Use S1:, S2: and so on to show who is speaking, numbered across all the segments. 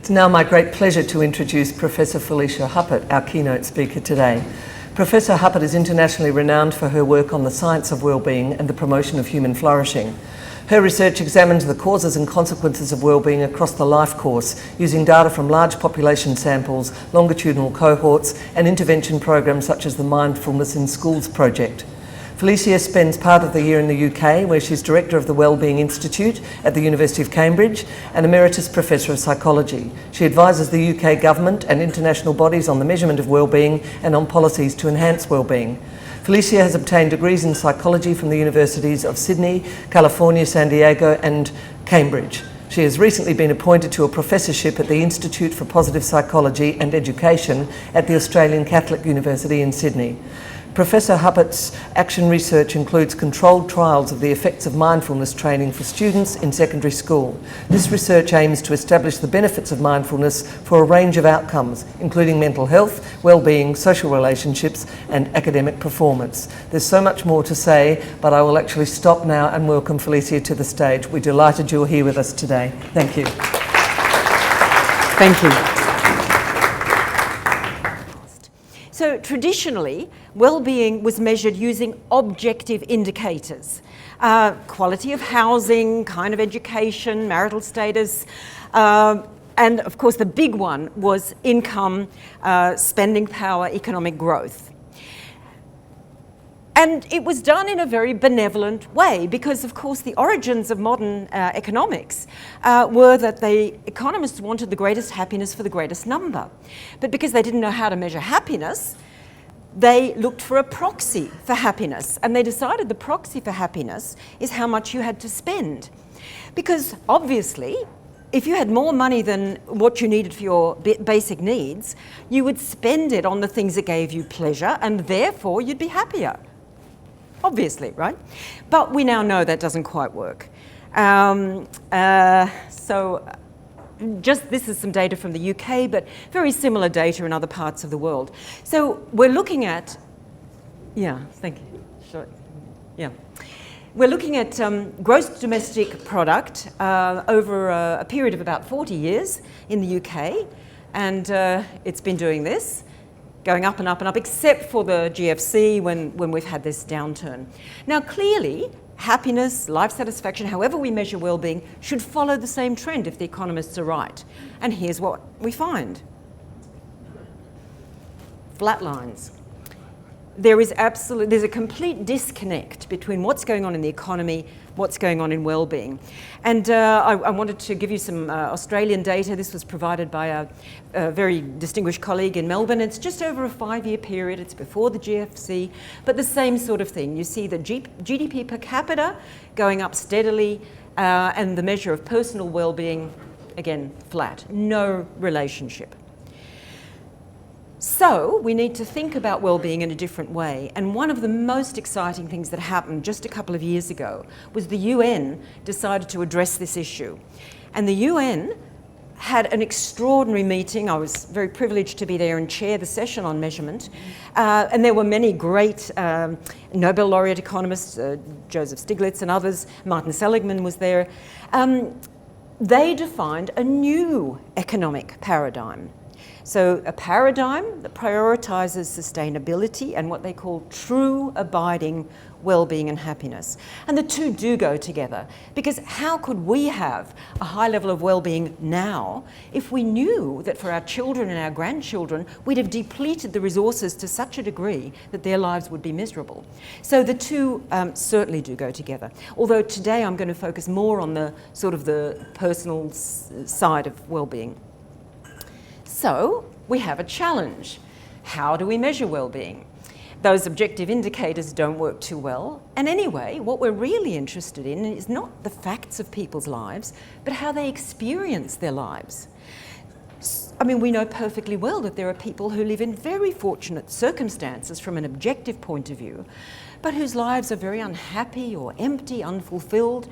S1: It's now my great pleasure to introduce Professor Felicia Huppert, our keynote speaker today. Professor Huppert is internationally renowned for her work on the science of well-being and the promotion of human flourishing. Her research examines the causes and consequences of well-being across the life course, using data from large population samples, longitudinal cohorts, and intervention programs such as the Mindfulness in Schools project. Felicia spends part of the year in the UK, where she's Director of the Wellbeing Institute at the University of Cambridge and Emeritus Professor of Psychology. She advises the UK government and international bodies on the measurement of wellbeing and on policies to enhance wellbeing. Felicia has obtained degrees in psychology from the universities of Sydney, California, San Diego and Cambridge. She has recently been appointed to a professorship at the Institute for Positive Psychology and Education at the Australian Catholic University in Sydney. Professor Huppert's action research includes controlled trials of the effects of mindfulness training for students in secondary school. This research aims to establish the benefits of mindfulness for a range of outcomes, including mental health, well-being, social relationships, and academic performance. There's so much more to say, but I will actually stop now and welcome Felicia to the stage. We're delighted you're here with us today. Thank you.
S2: Thank you. So traditionally, well-being was measured using objective indicators. Quality of housing, kind of education, marital status, and of course the big one was income, spending power, economic growth. And it was done in a very benevolent way because, of course, the origins of modern economics were that the economists wanted the greatest happiness for the greatest number. But because they didn't know how to measure happiness, they looked for a proxy for happiness. And they decided the proxy for happiness is how much you had to spend. Because obviously, if you had more money than what you needed for your basic needs, you would spend it on the things that gave you pleasure, and therefore you'd be happier. Obviously, right? But we now know that doesn't quite work. This is some data from the UK, but very similar data in other parts of the world. So we're looking at, thank you. Sure. Yeah. We're looking at gross domestic product over a period of about 40 years in the UK, and it's been doing this, going up and up and up, except for the GFC when we've had this downturn. Now clearly, happiness, life satisfaction, however we measure well-being, should follow the same trend if the economists are right. And here's what we find. Flat lines. There's a complete disconnect between what's going on in the economy, what's going on in well-being. And I wanted to give you some Australian data. This was provided by a very distinguished colleague in Melbourne. It's just over a 5-year period. It's before the GFC, but the same sort of thing. You see the GDP per capita going up steadily, and the measure of personal well-being, again, flat. No relationship. So we need to think about well-being in a different way. And one of the most exciting things that happened just a couple of years ago was the UN decided to address this issue. And the UN had an extraordinary meeting. I was very privileged to be there and chair the session on measurement. And there were many great Nobel laureate economists, Joseph Stiglitz and others. Martin Seligman was there. They defined a new economic paradigm. So a paradigm that prioritizes sustainability and what they call true abiding well-being and happiness. And the two do go together, because how could we have a high level of well-being now if we knew that for our children and our grandchildren we'd have depleted the resources to such a degree that their lives would be miserable? So the two certainly do go together. Although today I'm going to focus more on the sort of the personal side of well-being. So we have a challenge. How do we measure well-being? Those objective indicators don't work too well. And anyway, what we're really interested in is not the facts of people's lives, but how they experience their lives. I mean, we know perfectly well that there are people who live in very fortunate circumstances from an objective point of view, but whose lives are very unhappy or empty, unfulfilled.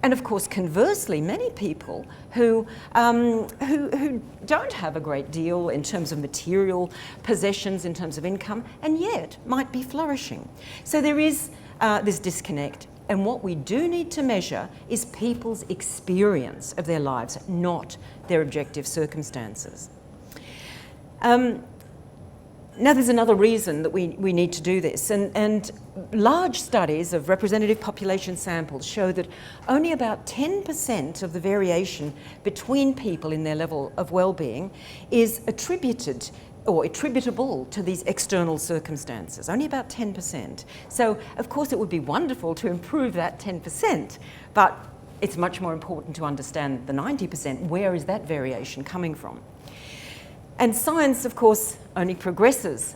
S2: And of course, conversely, many people who don't have a great deal in terms of material possessions, in terms of income, and yet might be flourishing. So there is this disconnect. And what we do need to measure is people's experience of their lives, not their objective circumstances. Now there's another reason that we need to do this, and large studies of representative population samples show that only about 10% of the variation between people in their level of well-being is attributed or attributable to these external circumstances, only about 10%. So of course it would be wonderful to improve that 10%, but it's much more important to understand the 90%. Where is that variation coming from? And science, of course, only progresses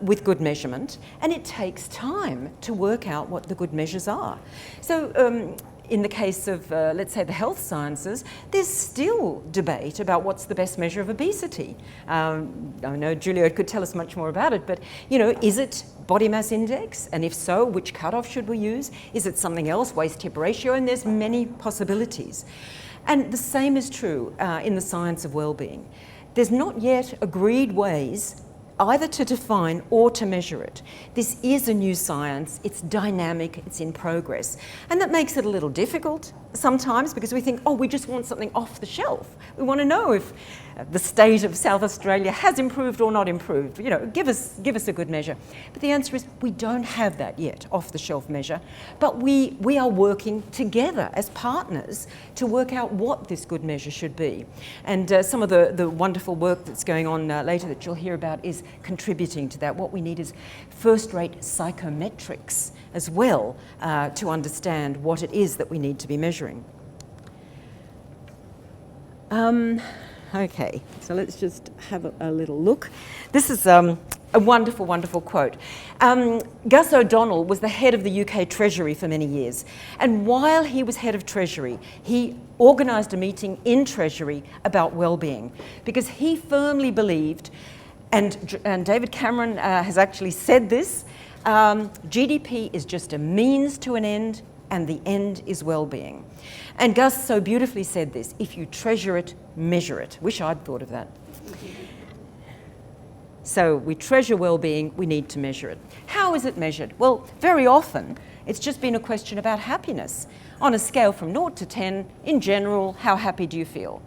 S2: with good measurement, and it takes time to work out what the good measures are. So in the case of, let's say, the health sciences, there's still debate about what's the best measure of obesity. I know Julia could tell us much more about it, but, you know, is it body mass index? And if so, which cutoff should we use? Is it something else, waist-hip ratio? And there's many possibilities. And the same is true in the science of well-being. There's not yet agreed ways either to define or to measure it. This is a new science, it's dynamic, it's in progress. And that makes it a little difficult sometimes because we think, oh, we just want something off the shelf. We want to know if the state of South Australia has improved or not improved. You know, give us a good measure. But the answer is we don't have that yet, off-the-shelf measure. But we are working together as partners to work out what this good measure should be. And some of the wonderful work that's going on later that you'll hear about is contributing to that. What we need is first-rate psychometrics as well to understand what it is that we need to be measuring. Okay, so let's just have a little look. This is a wonderful, wonderful quote. Gus O'Donnell was the head of the UK Treasury for many years. And while he was head of Treasury, he organised a meeting in Treasury about well-being because he firmly believed, and David Cameron has actually said this, GDP is just a means to an end, and the end is well-being. And Gus so beautifully said this, if you treasure it, measure it. Wish I'd thought of that. So we treasure well-being, we need to measure it. How is it measured? Well, very often it's just been a question about happiness. On a scale from 0 to 10, in general, how happy do you feel?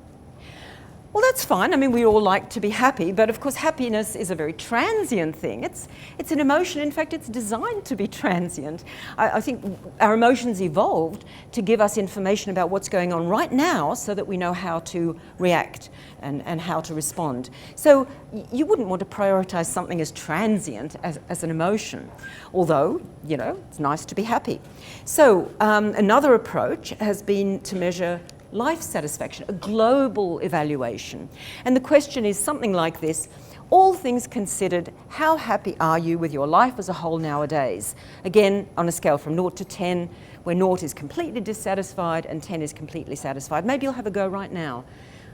S2: Well, that's fine. I mean, we all like to be happy, but of course happiness is a very transient thing. It's an emotion. In fact, it's designed to be transient. I think our emotions evolved to give us information about what's going on right now so that we know how to react and how to respond. So you wouldn't want to prioritize something as transient as an emotion, although, you know, it's nice to be happy. So another approach has been to measure life satisfaction, a global evaluation. And the question is something like this: all things considered, how happy are you with your life as a whole nowadays? Again, on a scale from 0 to 10, where 0 is completely dissatisfied and 10 is completely satisfied. Maybe you'll have a go right now.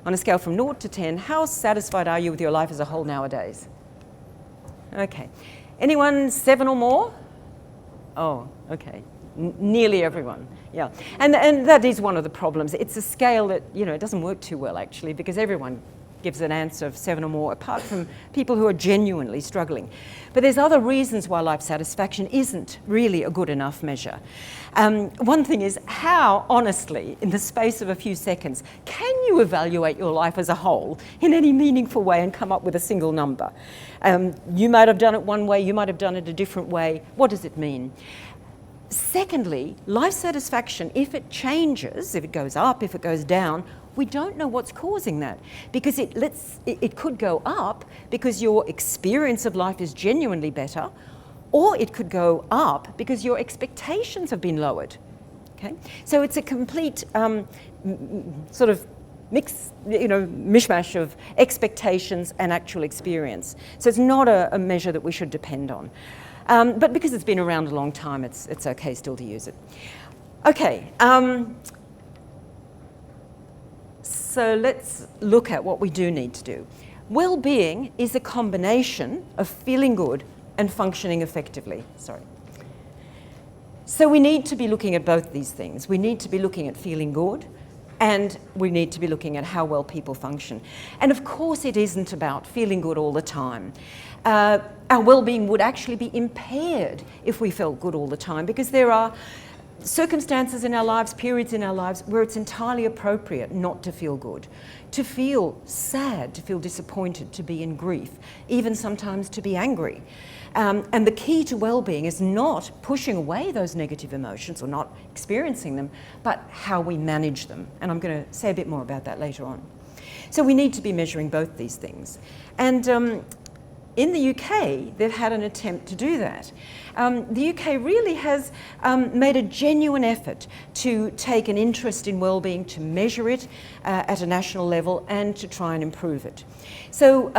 S2: On a scale from 0 to 10, how satisfied are you with your life as a whole nowadays? Okay. Anyone 7 or more? Oh, okay. Nearly everyone, yeah. And that is one of the problems. It's a scale that, you know, it doesn't work too well actually because everyone gives an answer of 7 or more apart from people who are genuinely struggling. But there's other reasons why life satisfaction isn't really a good enough measure. One thing is how honestly, in the space of a few seconds, can you evaluate your life as a whole in any meaningful way and come up with a single number? You might have done it one way, you might have done it a different way. What does it mean? Secondly, life satisfaction, if it changes, if it goes up, if it goes down, we don't know what's causing that because it could go up because your experience of life is genuinely better, or it could go up because your expectations have been lowered. Okay, so it's a complete sort of mishmash of expectations and actual experience. So it's not a measure that we should depend on. But because it's been around a long time, it's okay still to use it. Okay, so let's look at what we do need to do. Well-being is a combination of feeling good and functioning effectively. Sorry. So we need to be looking at both these things. We need to be looking at feeling good, and we need to be looking at how well people function. And of course it isn't about feeling good all the time. Our well-being would actually be impaired if we felt good all the time because there are circumstances in our lives, periods in our lives where it's entirely appropriate not to feel good, to feel sad, to feel disappointed, to be in grief, even sometimes to be angry. And the key to well-being is not pushing away those negative emotions or not experiencing them, but how we manage them. And I'm going to say a bit more about that later on. So we need to be measuring both these things. And in the UK, they've had an attempt to do that. The UK really has made a genuine effort to take an interest in well-being, to measure it at a national level and to try and improve it. So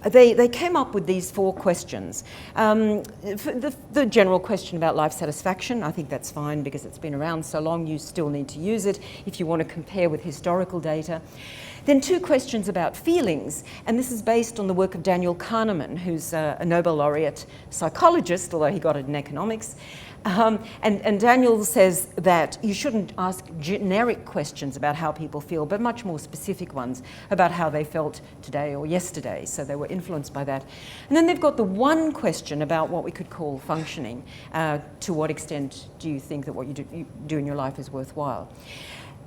S2: they came up with these 4 questions. The general question about life satisfaction, I think that's fine because it's been around so long, you still need to use it if you want to compare with historical data. Then 2 questions about feelings, and this is based on the work of Daniel Kahneman, who's a Nobel laureate psychologist, although he got it in economics. And Daniel says that you shouldn't ask generic questions about how people feel, but much more specific ones about how they felt today or yesterday, so they were influenced by that. And then they've got the 1 question about what we could call functioning. To what extent do you think that what you do in your life is worthwhile?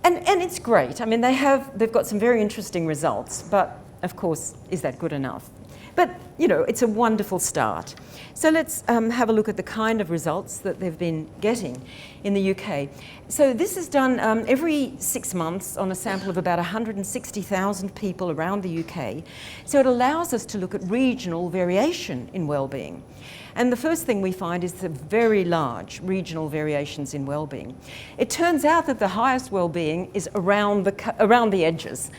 S2: And it's great. I mean, they've got some very interesting results, but of course, is that good enough? But, you know, it's a wonderful start. So let's have a look at the kind of results that they've been getting in the UK. So this is done every 6 months on a sample of about 160,000 people around the UK. So it allows us to look at regional variation in well-being. And the first thing we find is the very large regional variations in well-being. It turns out that the highest well-being is around the edges.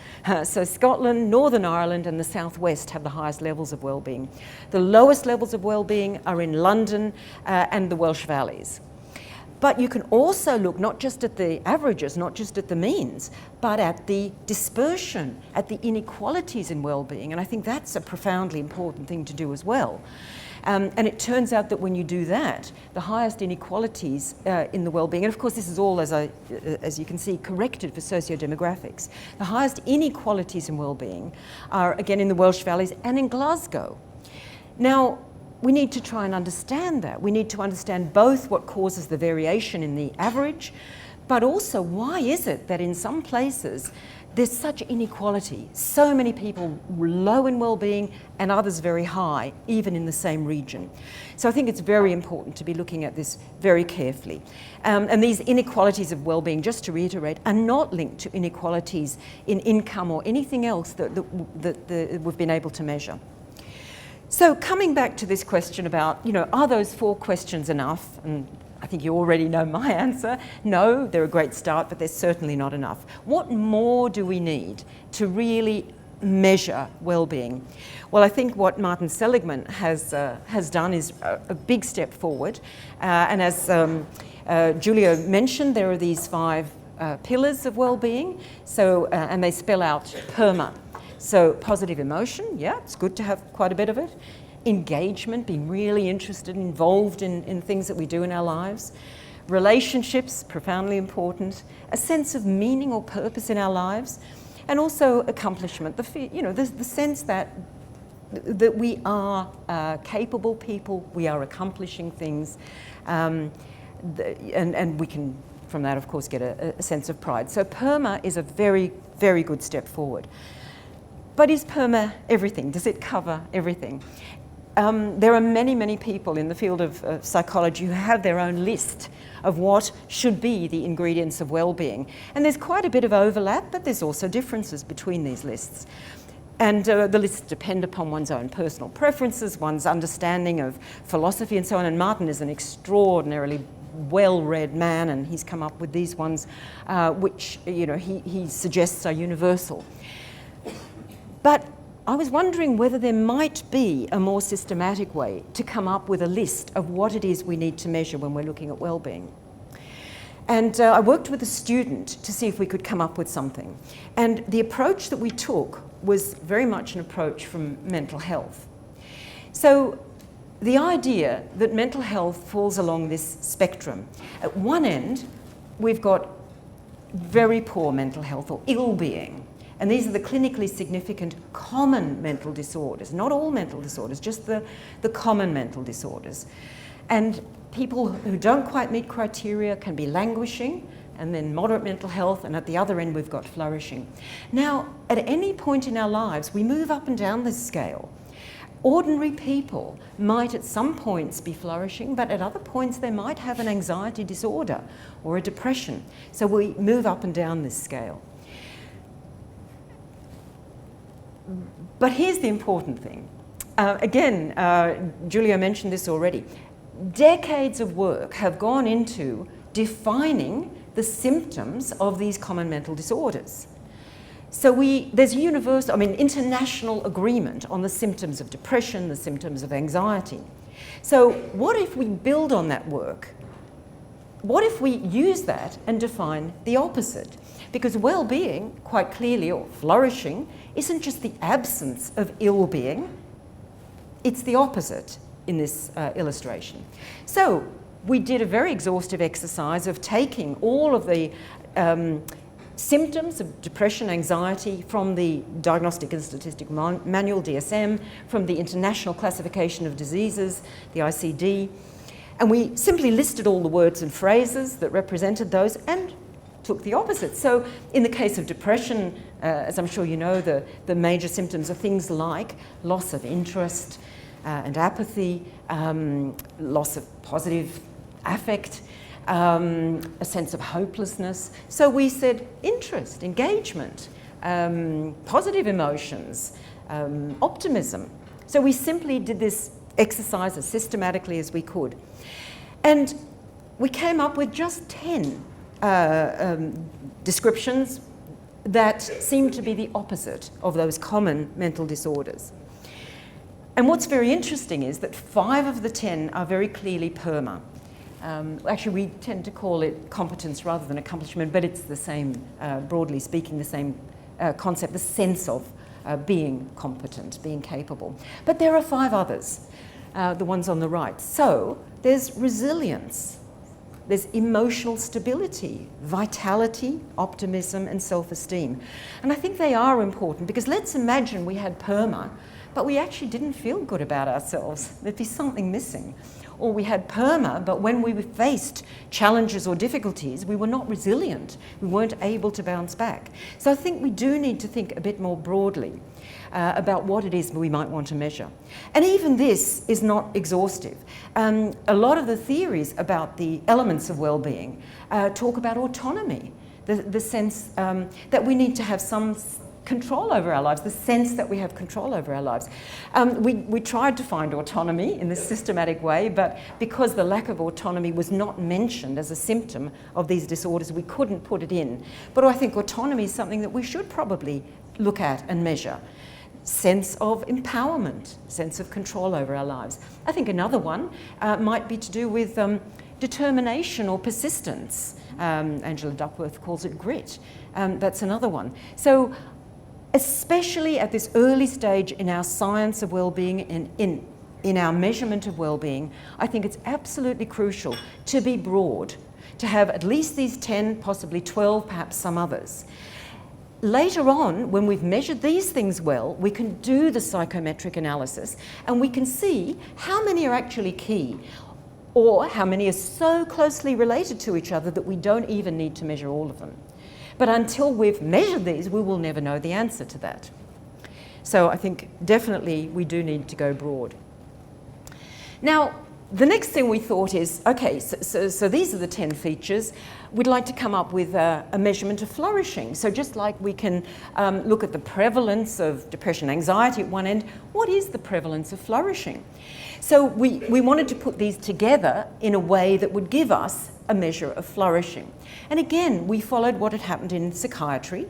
S2: So Scotland, Northern Ireland and the South West have the highest levels of well-being. The lowest levels of well-being are in London and the Welsh Valleys. But you can also look not just at the averages, not just at the means, but at the dispersion, at the inequalities in well-being. And I think that's a profoundly important thing to do as well. And it turns out that when you do that, the highest inequalities in the well-being, and of course this is all, as you can see, corrected for socio-demographics, the highest inequalities in well-being are again in the Welsh Valleys and in Glasgow. Now, we need to try and understand that. We need to understand both what causes the variation in the average, but also why is it that in some places there's such inequality, so many people low in well-being and others very high, even in the same region. So I think it's very important to be looking at this very carefully. And these inequalities of well-being, just to reiterate, are not linked to inequalities in income or anything else that we've been able to measure. So coming back to this question about, you know, are those 4 questions enough? And I think you already know my answer. No, they're a great start, but they're certainly not enough. What more do we need to really measure well-being? Well, I think what Martin Seligman has done is a big step forward. And as Julia mentioned, there are these 5 pillars of well-being. So, and they spell out PERMA. So positive emotion, yeah, it's good to have quite a bit of it. Engagement, being really interested and involved in things that we do in our lives. Relationships, profoundly important. A sense of meaning or purpose in our lives. And also accomplishment, the sense that we are capable people, we are accomplishing things, and we can, from that, of course, get a sense of pride. So PERMA is a very, very good step forward. But is PERMA everything? Does it cover everything? There are many, many people in the field of psychology who have their own list of what should be the ingredients of well-being. And there's quite a bit of overlap, but there's also differences between these lists. And the lists depend upon one's own personal preferences, one's understanding of philosophy and so on. And Martin is an extraordinarily well-read man, and he's come up with these ones, which he suggests are universal. But I was wondering whether there might be a more systematic way to come up with a list of what it is we need to measure when we're looking at well-being. And I worked with a student to see if we could come up with something. And the approach that we took was very much an approach from mental health. So the idea that mental health falls along this spectrum. At one end, we've got very poor mental health or ill-being. And these are the clinically significant common mental disorders, not all mental disorders, just the common mental disorders. And people who don't quite meet criteria can be languishing, and then moderate mental health, and at the other end we've got flourishing. Now, at any point in our lives, we move up and down this scale. Ordinary people might at some points be flourishing, but at other points they might have an anxiety disorder or a depression. So we move up and down this scale. But here's the important thing. Again, Julia mentioned this already. Decades of work have gone into defining the symptoms of these common mental disorders. So there's international agreement on the symptoms of depression, the symptoms of anxiety. So what if we build on that work? What if we use that and define the opposite? Because well-being, quite clearly, or flourishing, isn't just the absence of ill-being, it's the opposite in this illustration. So we did a very exhaustive exercise of taking all of the symptoms of depression, anxiety from the Diagnostic and Statistical Manual, DSM, from the International Classification of Diseases, the ICD, and we simply listed all the words and phrases that represented those and took the opposite. So in the case of depression, as I'm sure you know, the major symptoms are things like loss of interest and apathy, loss of positive affect, a sense of hopelessness. So we said interest, engagement, positive emotions, optimism. So we simply did this exercise as systematically as we could. And we came up with just 10 descriptions that seemed to be the opposite of those common mental disorders. And what's very interesting is that 5 of the 10 are very clearly PERMA. Actually, we tend to call it competence rather than accomplishment, but it's the same, broadly speaking, the same concept, the sense of being competent, being capable. But there are 5 others, the ones on the right. So there's resilience, there's emotional stability, vitality, optimism, and self-esteem. And I think they are important because let's imagine we had PERMA, but we actually didn't feel good about ourselves. There'd be something missing. Or we had PERMA, but when we faced challenges or difficulties, we were not resilient. We weren't able to bounce back. So I think we do need to think a bit more broadly about what it is we might want to measure. And even this is not exhaustive. A lot of the theories about the elements of well-being talk about autonomy, the sense that we need to have some control over our lives, the sense that we have control over our lives. We tried to find autonomy in this systematic way, but because the lack of autonomy was not mentioned as a symptom of these disorders, we couldn't put it in. But I think autonomy is something that we should probably look at and measure. Sense of empowerment, sense of control over our lives. I think another one might be to do with determination or persistence. Angela Duckworth calls it grit. That's another one. So especially at this early stage in our science of well-being and in our measurement of well-being, I think it's absolutely crucial to be broad, to have at least these 10, possibly 12, perhaps some others. Later on, when we've measured these things well, we can do the psychometric analysis and we can see how many are actually key or how many are so closely related to each other that we don't even need to measure all of them. But until we've measured these, we will never know the answer to that. So I think definitely we do need to go broad. Now, the next thing we thought is, okay, so these are the 10 features. We'd like to come up with a measurement of flourishing. So just like we can look at the prevalence of depression, anxiety at one end, what is the prevalence of flourishing? So we wanted to put these together in a way that would give us a measure of flourishing. And again, we followed what had happened in psychiatry.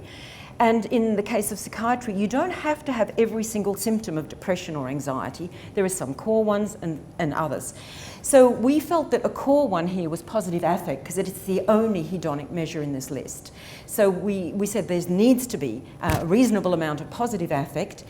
S2: And in the case of psychiatry, you don't have to have every single symptom of depression or anxiety. There are some core ones and others. So we felt that a core one here was positive affect because it's the only hedonic measure in this list. So we said there needs to be a reasonable amount of positive affect.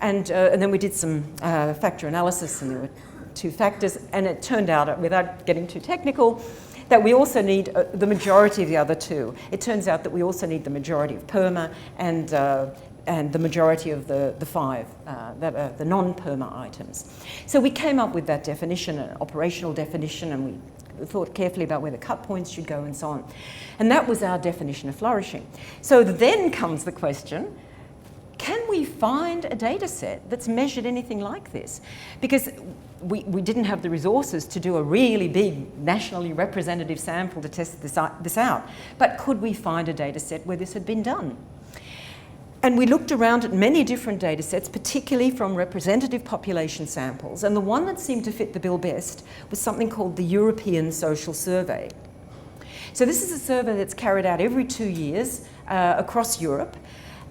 S2: And then we did some factor analysis, and there were 2 factors. And it turned out, without getting too technical, that we also need the majority of the other 2. It turns out that we also need the majority of PERMA and the majority of the 5 that are the non-PERMA items. So we came up with that definition, an operational definition, and we thought carefully about where the cut points should go and so on. And that was our definition of flourishing. So then comes the question, can we find a data set that's measured anything like this? Because we didn't have the resources to do a really big nationally representative sample to test this out. But could we find a data set where this had been done? And we looked around at many different data sets, particularly from representative population samples. And the one that seemed to fit the bill best was something called the European Social Survey. So this is a survey that's carried out every 2 years across Europe.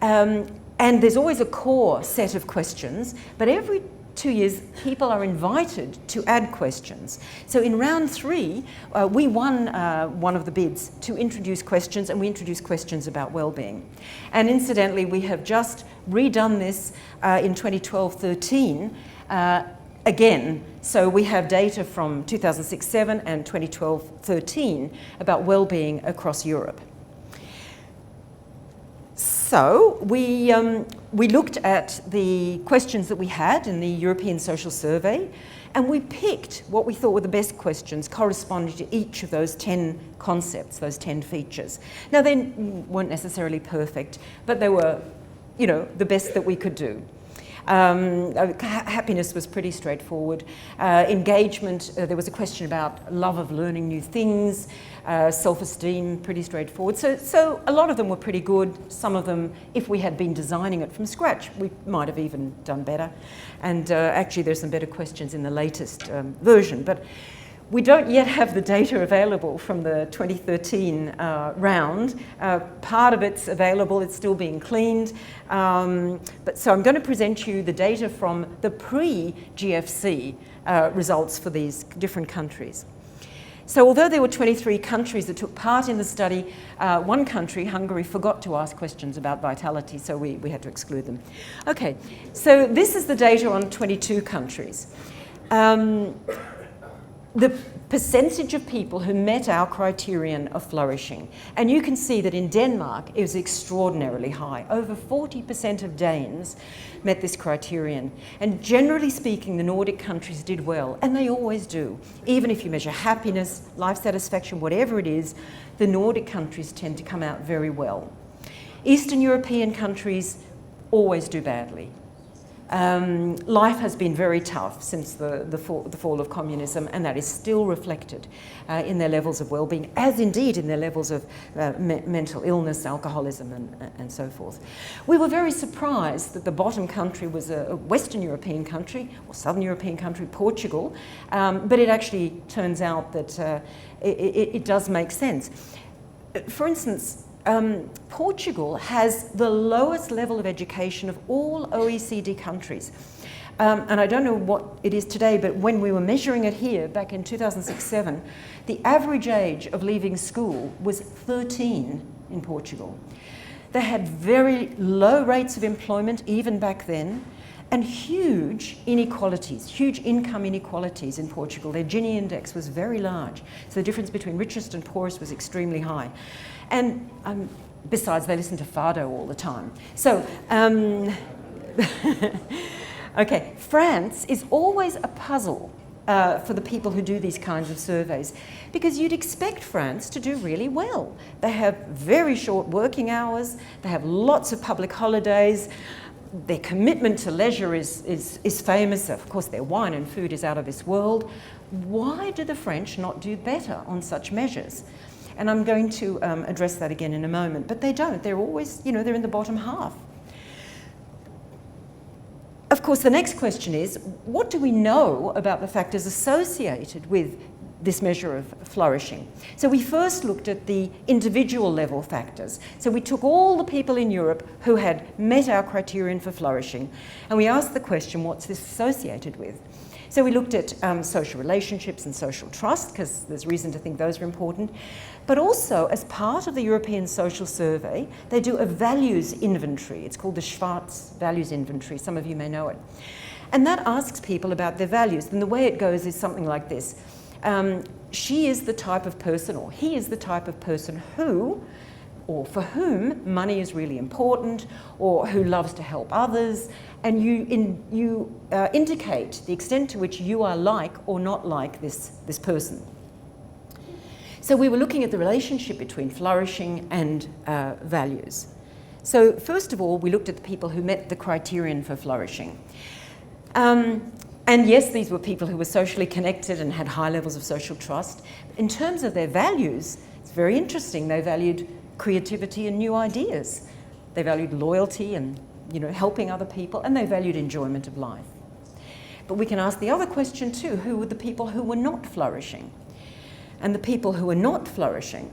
S2: And there's always a core set of questions, but every 2 years, people are invited to add questions. So in round 3, we won one of the bids to introduce questions, and we introduced questions about well-being. And incidentally, we have just redone this in 2012-13 again. So we have data from 2006-07 and 2012-13 about well-being across Europe. So we looked at the questions that we had in the European Social Survey, and we picked what we thought were the best questions corresponding to each of those 10 concepts, those 10 features. Now, they weren't necessarily perfect, but they were, you know, the best that we could do. Happiness was pretty straightforward. Engagement, there was a question about love of learning new things. Self-esteem, pretty straightforward. So a lot of them were pretty good. Some of them, if we had been designing it from scratch, we might have even done better. And actually there's some better questions in the latest version. But we don't yet have the data available from the 2013 round. Part of it's available, it's still being cleaned. So I'm going to present you the data from the pre-GFC results for these different countries. So although there were 23 countries that took part in the study, one country, Hungary, forgot to ask questions about vitality, so we had to exclude them. Okay, so this is the data on 22 countries. The percentage of people who met our criterion of flourishing. And you can see that in Denmark, it was extraordinarily high. Over 40% of Danes met this criterion. And generally speaking, the Nordic countries did well, and they always do. Even if you measure happiness, life satisfaction, whatever it is, the Nordic countries tend to come out very well. Eastern European countries always do badly. Life has been very tough since the fall of communism, and that is still reflected in their levels of well-being, as indeed in their levels of mental illness, alcoholism, and so forth. We were very surprised that the bottom country was a Western European country, or Southern European country, Portugal, but it actually turns out that it does make sense. For instance, Portugal has the lowest level of education of all OECD countries. And I don't know what it is today, but when we were measuring it here back in 2006-07, the average age of leaving school was 13 in Portugal. They had very low rates of employment even back then, and huge inequalities, huge income inequalities in Portugal. Their Gini index was very large, so the difference between richest and poorest was extremely high. And besides, they listen to Fado all the time. So, okay, France is always a puzzle for the people who do these kinds of surveys, because you'd expect France to do really well. They have very short working hours, they have lots of public holidays, their commitment to leisure is famous. Of course, their wine and food is out of this world. Why do the French not do better on such measures? And I'm going to address that again in a moment, but they don't. They're always, you know, they're in the bottom half. Of course, the next question is, what do we know about the factors associated with this measure of flourishing? So we first looked at the individual level factors. So we took all the people in Europe who had met our criterion for flourishing, and we asked the question, what's this associated with? So we looked at social relationships and social trust, because there's reason to think those are important. But also, as part of the European Social Survey, they do a values inventory. It's called the Schwarz Values Inventory. Some of you may know it. And that asks people about their values. And the way it goes is something like this. She is the type of person, or he is the type of person who, or for whom money is really important, or who loves to help others, and you indicate the extent to which you are like or not like this person. So we were looking at the relationship between flourishing and values. So first of all, we looked at the people who met the criterion for flourishing. And yes, these were people who were socially connected and had high levels of social trust. In terms of their values, it's very interesting. They valued creativity and new ideas. They valued loyalty and helping other people, and they valued enjoyment of life. But we can ask the other question too, who were the people who were not flourishing? And the people who were not flourishing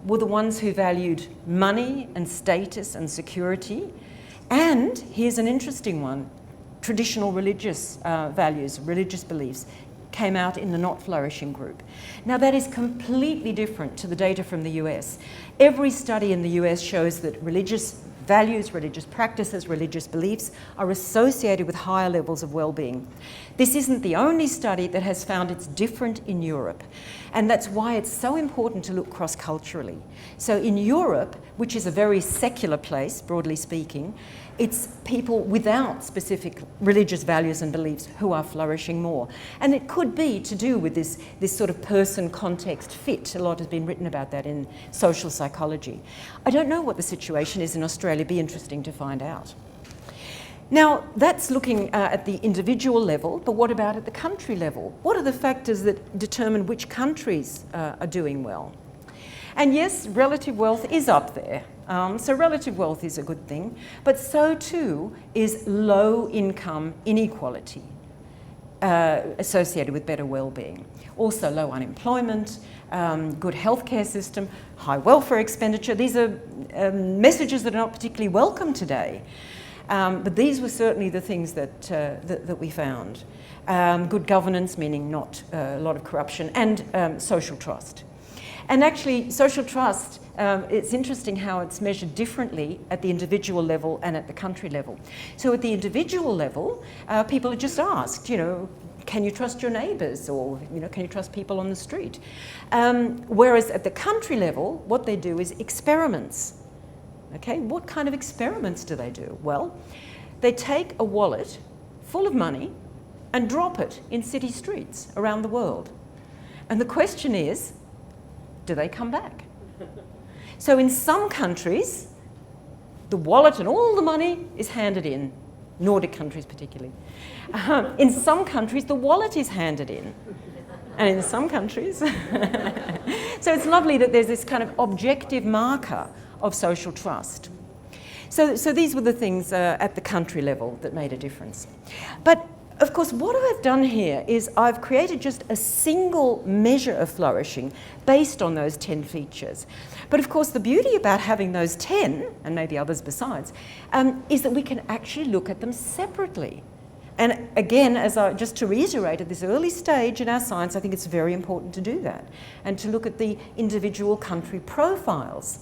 S2: were the ones who valued money and status and security. And here's an interesting one, traditional religious values, religious beliefs, came out in the not flourishing group. Now that is completely different to the data from the US. Every study in the US shows that religious values, religious practices, religious beliefs are associated with higher levels of well-being. This isn't the only study that has found it's different in Europe. And that's why it's so important to look cross-culturally. So in Europe, which is a very secular place, broadly speaking, it's people without specific religious values and beliefs who are flourishing more. And it could be to do with this sort of person-context fit. A lot has been written about that in social psychology. I don't know what the situation is in Australia. It'd be interesting to find out. Now, that's looking at the individual level, but what about at the country level? What are the factors that determine which countries are doing well? And yes, relative wealth is up there. So relative wealth is a good thing, but so too is low income inequality associated with better well-being. Also low unemployment, good healthcare system, high welfare expenditure. These are messages that are not particularly welcome today. But these were certainly the things that we found. Good governance, meaning not a lot of corruption, and social trust. And actually, social trust, it's interesting how it's measured differently at the individual level and at the country level. So at the individual level, people are just asked, can you trust your neighbours, or can you trust people on the street? Whereas at the country level, what they do is experiments. Okay, what kind of experiments do they do? Well, they take a wallet full of money and drop it in city streets around the world. And the question is, do they come back? So in some countries, the wallet and all the money is handed in, Nordic countries particularly. In some countries, the wallet is handed in. And in some countries. So it's lovely that there's this kind of objective marker of social trust. So these were the things at the country level that made a difference. But of course, what I've done here is I've created just a single measure of flourishing based on those 10 features. But of course, the beauty about having those 10, and maybe others besides, is that we can actually look at them separately. And again, just to reiterate, at this early stage in our science, I think it's very important to do that, and to look at the individual country profiles.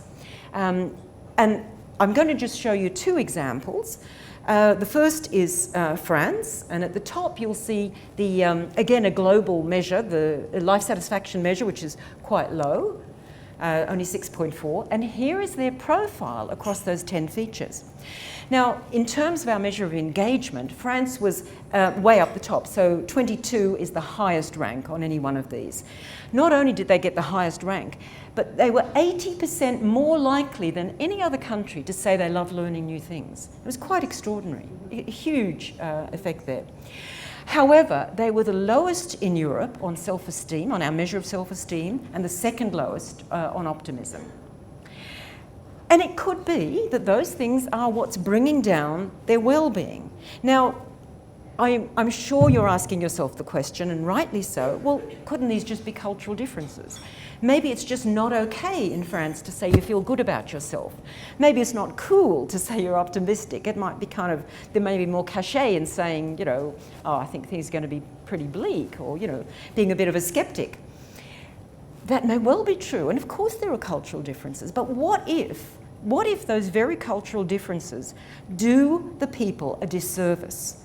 S2: And I'm going to just show you two examples. The first is France, and at the top you'll see the, again, a global measure, the life satisfaction measure, which is quite low, only 6.4, and here is their profile across those 10 features. Now, in terms of our measure of engagement, France was way up the top, so 22 is the highest rank on any one of these. Not only did they get the highest rank, but they were 80% more likely than any other country to say they love learning new things. It was quite extraordinary, a huge effect there. However, they were the lowest in Europe on self-esteem, on our measure of self-esteem, and the second lowest on optimism. And it could be that those things are what's bringing down their well-being. Now, I'm sure you're asking yourself the question, and rightly so, well, couldn't these just be cultural differences? Maybe it's just not okay in France to say you feel good about yourself. Maybe it's not cool to say you're optimistic. It might be kind of, there may be more cachet in saying, oh, I think things are going to be pretty bleak, or, being a bit of a skeptic. That may well be true, and of course there are cultural differences, but what if those very cultural differences do the people a disservice?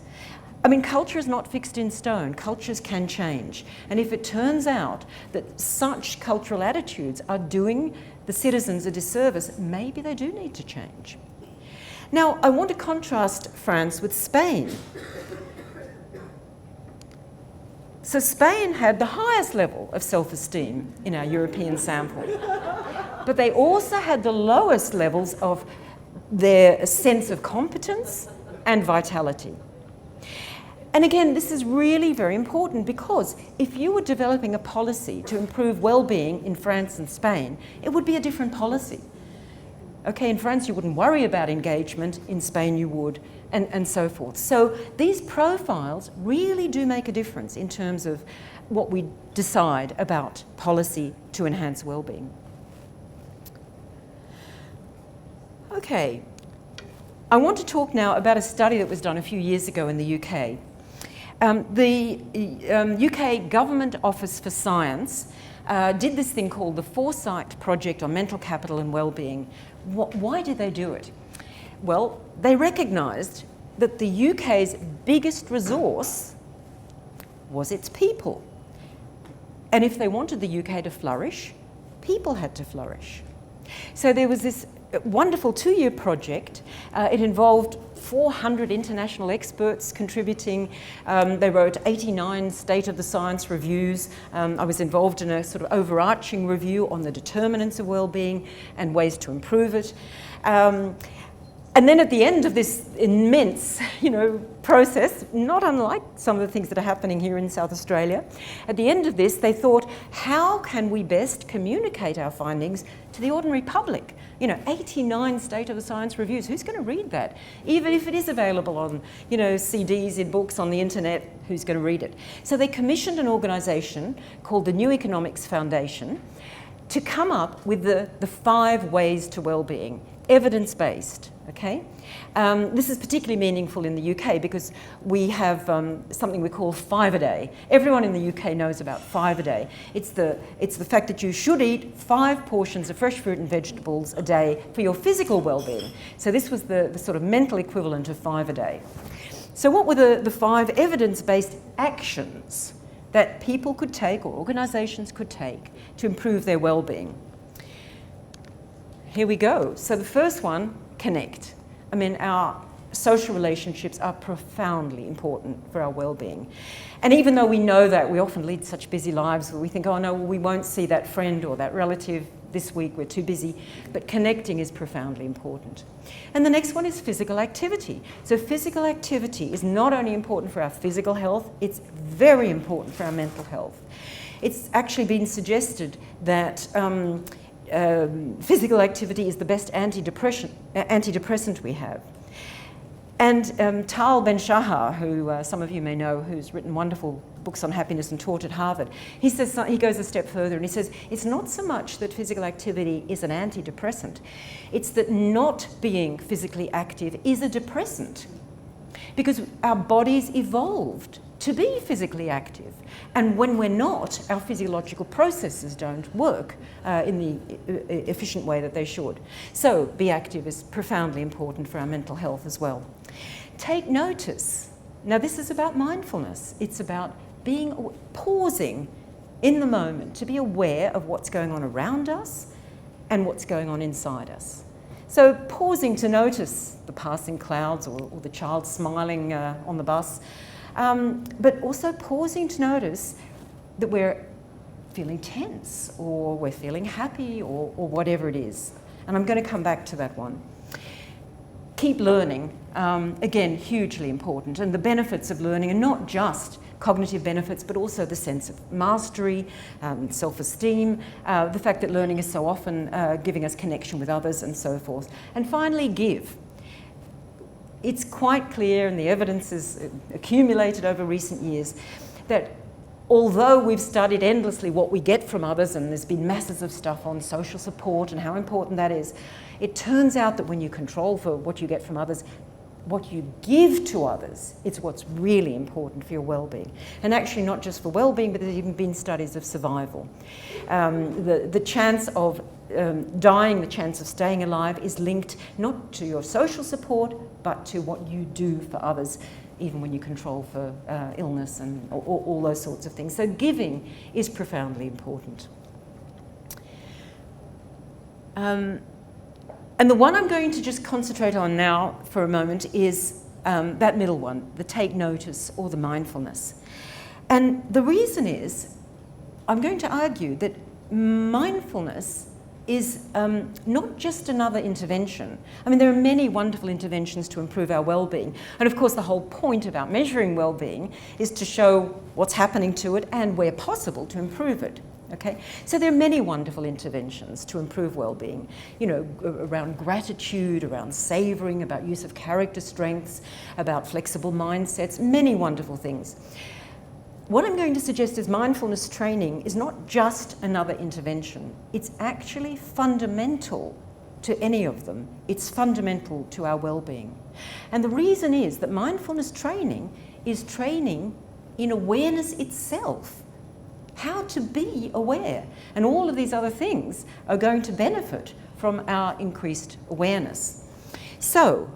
S2: I mean, culture is not fixed in stone. Cultures can change. And if it turns out that such cultural attitudes are doing the citizens a disservice, maybe they do need to change. Now, I want to contrast France with Spain. So Spain had the highest level of self-esteem in our European sample, but they also had the lowest levels of their sense of competence and vitality. And again, this is really very important, because if you were developing a policy to improve well-being in France and Spain, it would be a different policy. Okay, in France you wouldn't worry about engagement, in Spain you would, and so forth. So these profiles really do make a difference in terms of what we decide about policy to enhance well-being. Okay, I want to talk now about a study that was done a few years ago in the UK. The UK Government Office for Science did this thing called the Foresight Project on Mental Capital and Wellbeing. Why did they do it? Well, they recognised that the UK's biggest resource was its people. And if they wanted the UK to flourish, people had to flourish. So there was this wonderful 2-year project. It involved 400 international experts contributing. They wrote 89 state of the science reviews. I was involved in a sort of overarching review on the determinants of well-being and ways to improve it. And then at the end of this immense, process, not unlike some of the things that are happening here in South Australia, at the end of this, they thought, how can we best communicate our findings to the ordinary public? 89 state of the science reviews. Who's going to read that? Even if it is available on, CDs, in books, on the internet, who's going to read it? So they commissioned an organisation called the New Economics Foundation to come up with the 5 ways to well-being, evidence-based. Okay, this is particularly meaningful in the UK because we have something we call 5 a day. Everyone in the UK knows about 5 a day. It's the fact that you should eat 5 portions of fresh fruit and vegetables a day for your physical well-being. So this was the sort of mental equivalent of 5 a day. So what were the 5 evidence-based actions that people could take or organisations could take to improve their well-being? Here we go. So the first one, connect. I mean, our social relationships are profoundly important for our well-being. And even though we know that, we often lead such busy lives where we think, oh no, well, we won't see that friend or that relative this week, we're too busy. But connecting is profoundly important. And the next one is physical activity. So physical activity is not only important for our physical health, it's very important for our mental health. It's actually been suggested that physical activity is the best antidepressant we have. And Tal Ben-Shahar, who some of you may know, who's written wonderful books on happiness and taught at Harvard, he goes a step further and he says, it's not so much that physical activity is an antidepressant, it's that not being physically active is a depressant. Because our bodies evolved to be physically active. And when we're not, our physiological processes don't work in the efficient way that they should. So be active is profoundly important for our mental health as well. Take notice. Now this is about mindfulness. It's about pausing in the moment to be aware of what's going on around us and what's going on inside us. So pausing to notice the passing clouds or the child smiling on the bus, but also pausing to notice that we're feeling tense or we're feeling happy or whatever it is. And I'm going to come back to that one. Keep learning, again, hugely important. And the benefits of learning are not just cognitive benefits, but also the sense of mastery, self-esteem, the fact that learning is so often giving us connection with others and so forth. And finally, give. It's quite clear, and the evidence is accumulated over recent years, that although we've studied endlessly what we get from others, and there's been masses of stuff on social support and how important that is, it turns out that when you control for what you get from others, what you give to others, it's what's really important for your well-being. And actually not just for well-being, but there's even been studies of survival. The chance of dying, the chance of staying alive is linked not to your social support, but to what you do for others, even when you control for illness and all those sorts of things. So giving is profoundly important. And the one I'm going to just concentrate on now for a moment is that middle one, the take notice or the mindfulness. And the reason is, I'm going to argue that mindfulness is not just another intervention. I mean, there are many wonderful interventions to improve our well-being. And of course, the whole point about measuring well-being is to show what's happening to it and, where possible, to improve it. Okay? So there are many wonderful interventions to improve well-being, you know, around gratitude, around savouring, about use of character strengths, about flexible mindsets, many wonderful things. What I'm going to suggest is mindfulness training is not just another intervention. It's actually fundamental to any of them. It's fundamental to our well-being. And the reason is that mindfulness training is training in awareness itself, how to be aware. And all of these other things are going to benefit from our increased awareness. So,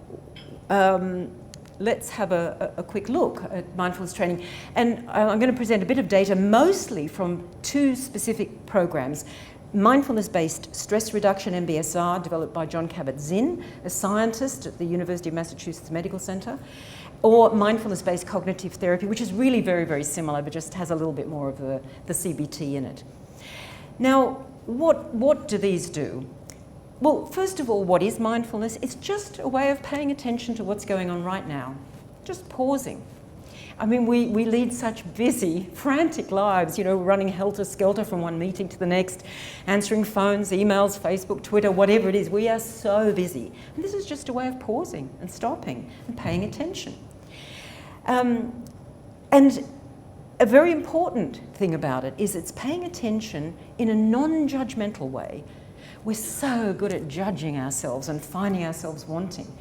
S2: let's have a quick look at mindfulness training. And I'm going to present a bit of data, mostly from two specific programs. Mindfulness-based stress reduction, MBSR, developed by Jon Kabat-Zinn, a scientist at the University of Massachusetts Medical Center, or mindfulness-based cognitive therapy, which is really very, very similar, but just has a little bit more of the CBT in it. Now, what do these do? Well, first of all, what is mindfulness? It's just a way of paying attention to what's going on right now, just pausing. I mean, we lead such busy, frantic lives, you know, running helter-skelter from one meeting to the next, answering phones, emails, Facebook, Twitter, whatever it is. We are so busy. And this is just a way of pausing and stopping and paying attention. And a very important thing about it is it's paying attention in a non-judgmental way. We're so good at judging ourselves and finding ourselves wanting.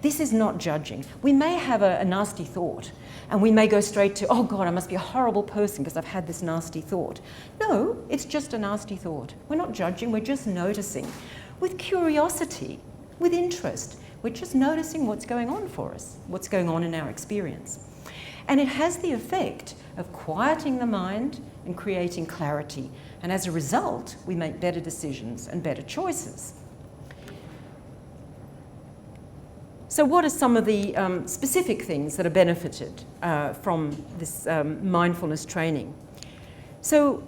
S2: This is not judging. We may have a nasty thought, and we may go straight to, oh God, I must be a horrible person because I've had this nasty thought. No, it's just a nasty thought. We're not judging, we're just noticing. With curiosity, with interest, we're just noticing what's going on for us, what's going on in our experience. And it has the effect of quieting the mind and creating clarity. And as a result, we make better decisions and better choices. So what are some of the specific things that are benefited from this mindfulness training? So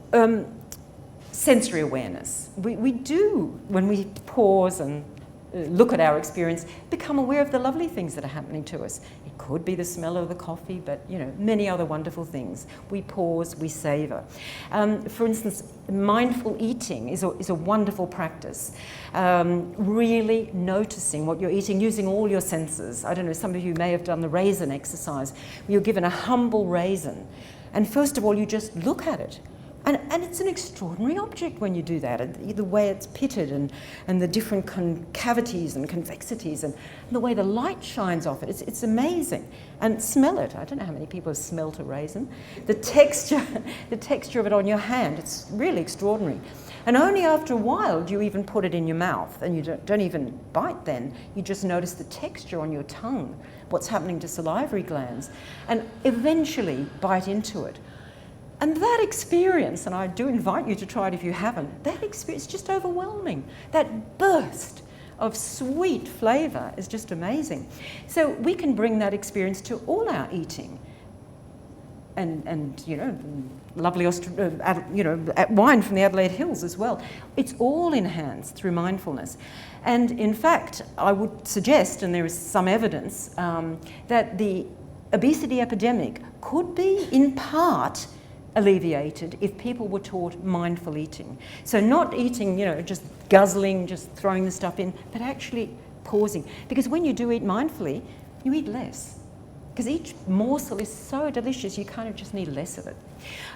S2: sensory awareness. We do, when we pause and look at our experience, become aware of the lovely things that are happening to us. It could be the smell of the coffee, but you know, many other wonderful things. We pause, we savor. For instance, mindful eating is a wonderful practice. Really noticing what you're eating, using all your senses. I don't know, some of you may have done the Raisin Exercise. You're given a humble raisin, and first of all, you just look at it. And it's an extraordinary object when you do that, the way it's pitted and the different concavities and convexities and the way the light shines off it. It's amazing. And smell it. I don't know how many people have smelt a raisin. The texture of it on your hand, it's really extraordinary. And only after a while do you even put it in your mouth, and you don't even bite then. You just notice the texture on your tongue, what's happening to salivary glands, and eventually bite into it. And that experience, and I do invite you to try it if you haven't, that experience is just overwhelming. That burst of sweet flavour is just amazing. So we can bring that experience to all our eating. And you know, lovely wine from the Adelaide Hills as well. It's all enhanced through mindfulness. And in fact, I would suggest, and there is some evidence, that the obesity epidemic could be in part alleviated if people were taught mindful eating. So not eating, you know, just guzzling, just throwing the stuff in, but actually pausing. Because when you do eat mindfully, you eat less. Because each morsel is so delicious, you kind of just need less of it.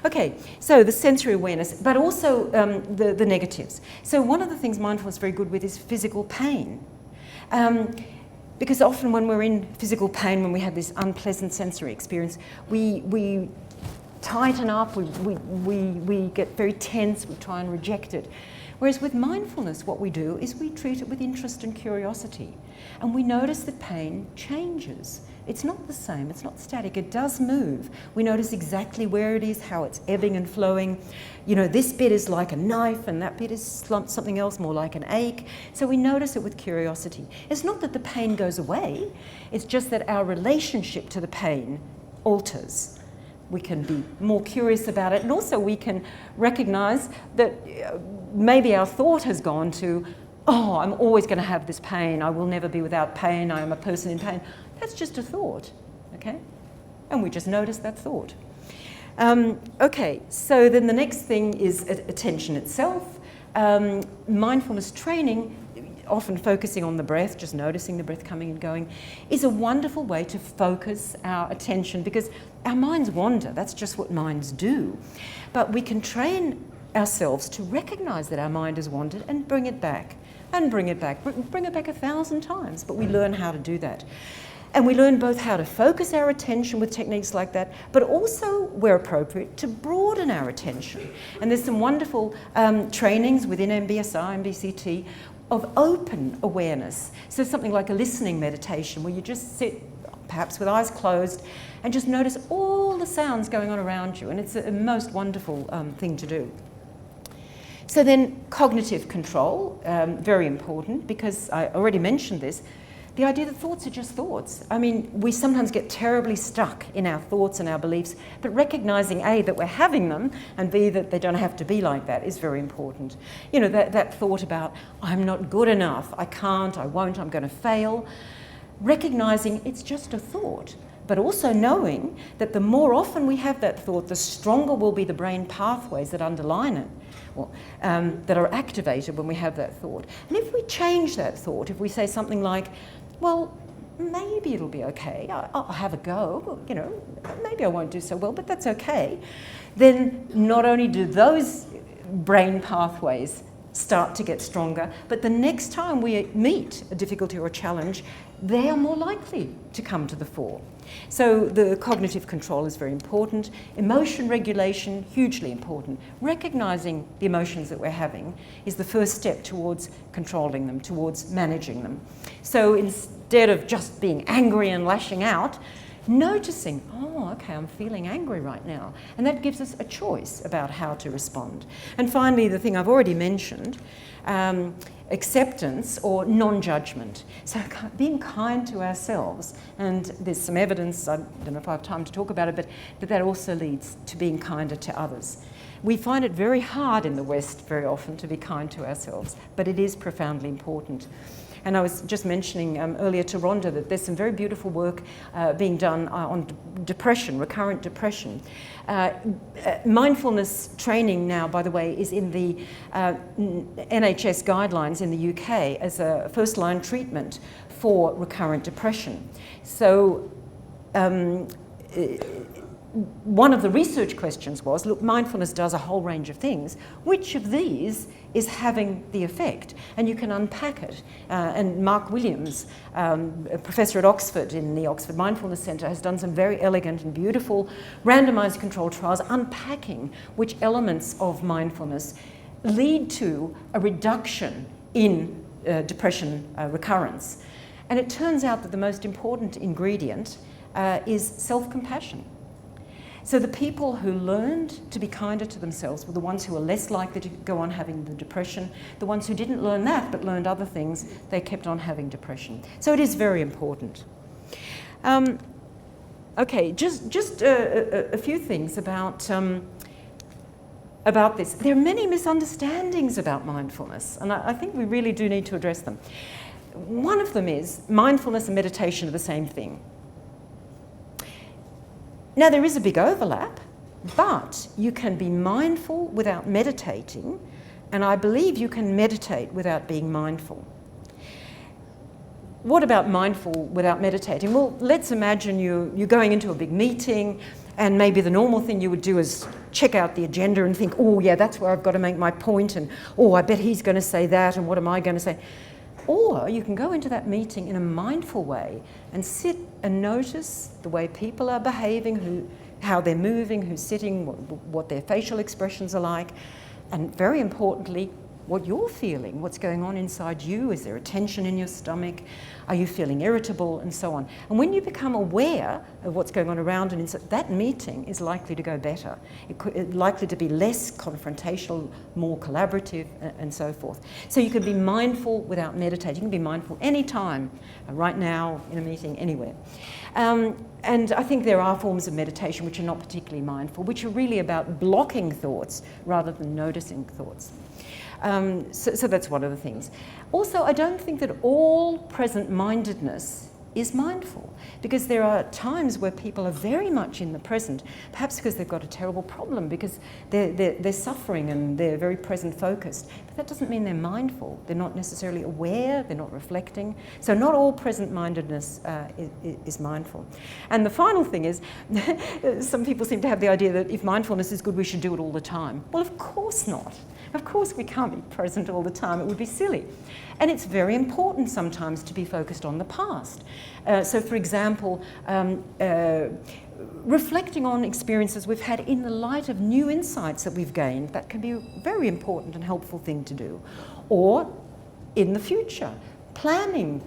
S2: Okay, so the sensory awareness, but also the negatives. So one of the things mindfulness is very good with is physical pain. Because often when we're in physical pain, when we have this unpleasant sensory experience, we tighten up, we get very tense, we try and reject it. Whereas with mindfulness, what we do is we treat it with interest and curiosity. And we notice that pain changes. It's not the same, it's not static, it does move. We notice exactly where it is, how it's ebbing and flowing. You know, this bit is like a knife and that bit is something else, more like an ache. So we notice it with curiosity. It's not that the pain goes away, it's just that our relationship to the pain alters. we can be more curious about it, and also we can recognize that maybe our thought has gone to, oh, I'm always going to have this pain, I will never be without pain, I am a person in pain. That's just a thought, okay? And we just notice that thought. Okay, so then the next thing is attention itself. Mindfulness training, often focusing on the breath, just noticing the breath coming and going, is a wonderful way to focus our attention, because our minds wander. That's just what minds do. But we can train ourselves to recognize that our mind has wandered and bring it back, and bring it back 1,000 times, but we learn how to do that. And we learn both how to focus our attention with techniques like that, but also, where appropriate, to broaden our attention. And there's some wonderful trainings within MBSR, MBCT, of open awareness. So something like a listening meditation, where you just sit, perhaps with eyes closed, and just notice all the sounds going on around you. And it's a most wonderful thing to do. So then cognitive control, very important, because I already mentioned this, the idea that thoughts are just thoughts. I mean, we sometimes get terribly stuck in our thoughts and our beliefs, but recognizing A, that we're having them, and B, that they don't have to be like that, is very important. You know, that thought about, I'm not good enough, I can't, I won't, I'm going to fail. Recognizing it's just a thought, but also knowing that the more often we have that thought, the stronger will be the brain pathways that underline it, or, that are activated when we have that thought. And if we change that thought, if we say something like, well, maybe it'll be okay, I'll have a go, you know, maybe I won't do so well, but that's okay, then not only do those brain pathways start to get stronger, but the next time we meet a difficulty or a challenge, they are more likely to come to the fore. So the cognitive control is very important. Emotion regulation, hugely important. Recognizing the emotions that we're having is the first step towards controlling them, towards managing them. So instead of just being angry and lashing out, noticing, oh, okay, I'm feeling angry right now. And that gives us a choice about how to respond. And finally, the thing I've already mentioned, acceptance or non-judgment. So being kind to ourselves, and there's some evidence, I don't know if I have time to talk about it, but that also leads to being kinder to others. We find it very hard in the West very often to be kind to ourselves, but it is profoundly important. And I was just mentioning earlier to Rhonda that there's some very beautiful work being done on depression, recurrent depression. Mindfulness training now, by the way, is in the NHS guidelines in the UK as a first-line treatment for recurrent depression. So one of the research questions was, look, mindfulness does a whole range of things. Which of these is having the effect? And you can unpack it. And Mark Williams, a professor at Oxford in the Oxford Mindfulness Centre, has done some very elegant and beautiful randomised controlled trials unpacking which elements of mindfulness lead to a reduction in depression recurrence. And it turns out that the most important ingredient is self-compassion. So the people who learned to be kinder to themselves were the ones who were less likely to go on having the depression. The ones who didn't learn that but learned other things, they kept on having depression. So it is very important. Okay, just a few things about this. There are many misunderstandings about mindfulness, and I think we really do need to address them. One of them is mindfulness and meditation are the same thing. Now, there is a big overlap, but you can be mindful without meditating, and I believe you can meditate without being mindful. What about mindful without meditating? Well, let's imagine you're going into a big meeting, and maybe the normal thing you would do is check out the agenda and think, oh yeah, that's where I've got to make my point, and oh, I bet he's going to say that, and what am I going to say? Or you can go into that meeting in a mindful way and sit and notice the way people are behaving, how they're moving, who's sitting, what their facial expressions are like, and very importantly, what you're feeling, what's going on inside you. Is there a tension in your stomach? Are you feeling irritable? And so on. And when you become aware of what's going on around and inside, that meeting is likely to go better. It's likely to be less confrontational, more collaborative, and so forth. So you can be mindful without meditating. You can be mindful anytime, right now, in a meeting, anywhere. And I think there are forms of meditation which are not particularly mindful, which are really about blocking thoughts rather than noticing thoughts. So that's one of the things. Also, I don't think that all present-mindedness is mindful, because there are times where people are very much in the present, perhaps because they've got a terrible problem, because they're suffering and they're very present-focused. But that doesn't mean they're mindful. They're not necessarily aware, they're not reflecting. So not all present-mindedness is mindful. And the final thing is, some people seem to have the idea that if mindfulness is good, we should do it all the time. Well, of course not. Of course we can't be present all the time. It would be silly. And it's very important sometimes to be focused on the past. So for example, reflecting on experiences we've had in the light of new insights that we've gained, that can be a very important and helpful thing to do. Or in the future, planning,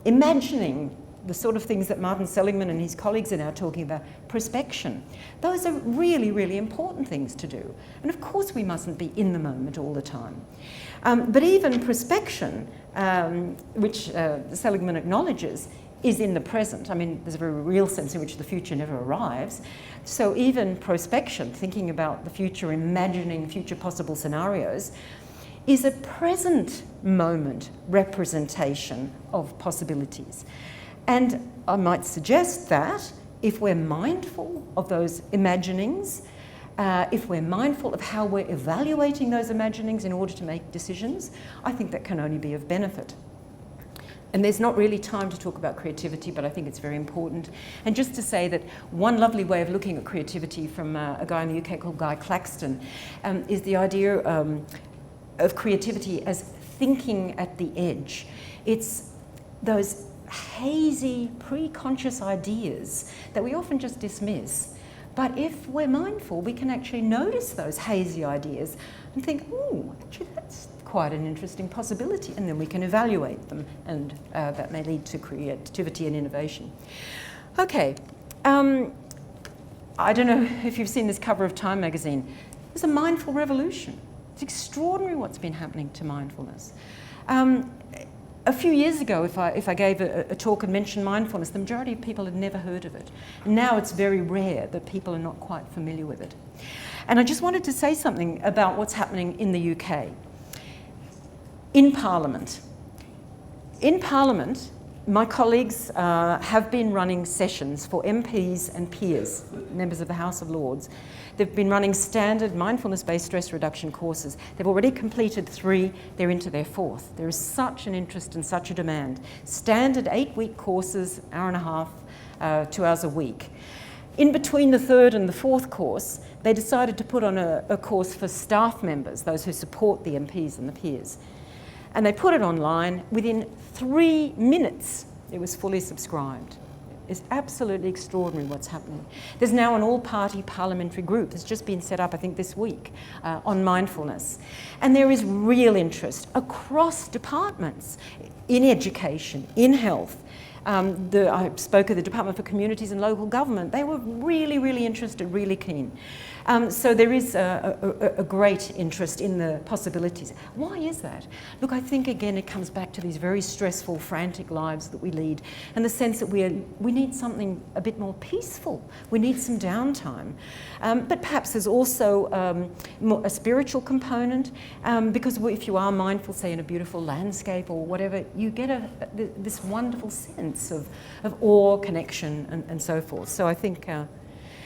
S2: imagining the sort of things that Martin Seligman and his colleagues are now talking about, prospection. Those are really, really important things to do. And of course we mustn't be in the moment all the time. But even prospection, which Seligman acknowledges, is in the present. I mean, there's a very real sense in which the future never arrives. So even prospection, thinking about the future, imagining future possible scenarios, is a present moment representation of possibilities. And I might suggest that if we're mindful of those imaginings, if we're mindful of how we're evaluating those imaginings in order to make decisions, I think that can only be of benefit. And there's not really time to talk about creativity, but I think it's very important. And just to say that one lovely way of looking at creativity from a guy in the UK called Guy Claxton is the idea of creativity as thinking at the edge. It's those hazy, pre-conscious ideas that we often just dismiss. But if we're mindful, we can actually notice those hazy ideas and think, oh, actually that's quite an interesting possibility, and then we can evaluate them, and that may lead to creativity and innovation. Okay, I don't know if you've seen this cover of Time magazine. There's a mindful revolution. It's extraordinary what's been happening to mindfulness. A few years ago, if I gave a talk and mentioned mindfulness, the majority of people had never heard of it. And now it's very rare that people are not quite familiar with it. And I just wanted to say something about what's happening in the UK. In Parliament, my colleagues have been running sessions for MPs and peers, members of the House of Lords. They've been running standard mindfulness-based stress reduction courses. They've already completed 3, they're into their 4th. There is such an interest and such a demand. Standard 8-week courses, hour and a half, 2 hours a week. In between the 3rd and the 4th course, they decided to put on a course for staff members, those who support the MPs and the peers. And they put it online. Within 3 minutes, it was fully subscribed. It's absolutely extraordinary what's happening. There's now an all-party parliamentary group that's just been set up, I think, this week on mindfulness. And there is real interest across departments in education, in health. I spoke of the Department for Communities and Local Government. They were really, really interested, really keen. So there is a great interest in the possibilities. Why is that? Look, I think again it comes back to these very stressful, frantic lives that we lead, and the sense that we need something a bit more peaceful. We need some downtime. But perhaps there's also a spiritual component, because if you are mindful, say in a beautiful landscape or whatever, you get this wonderful sense of awe, connection, and so forth. So I think.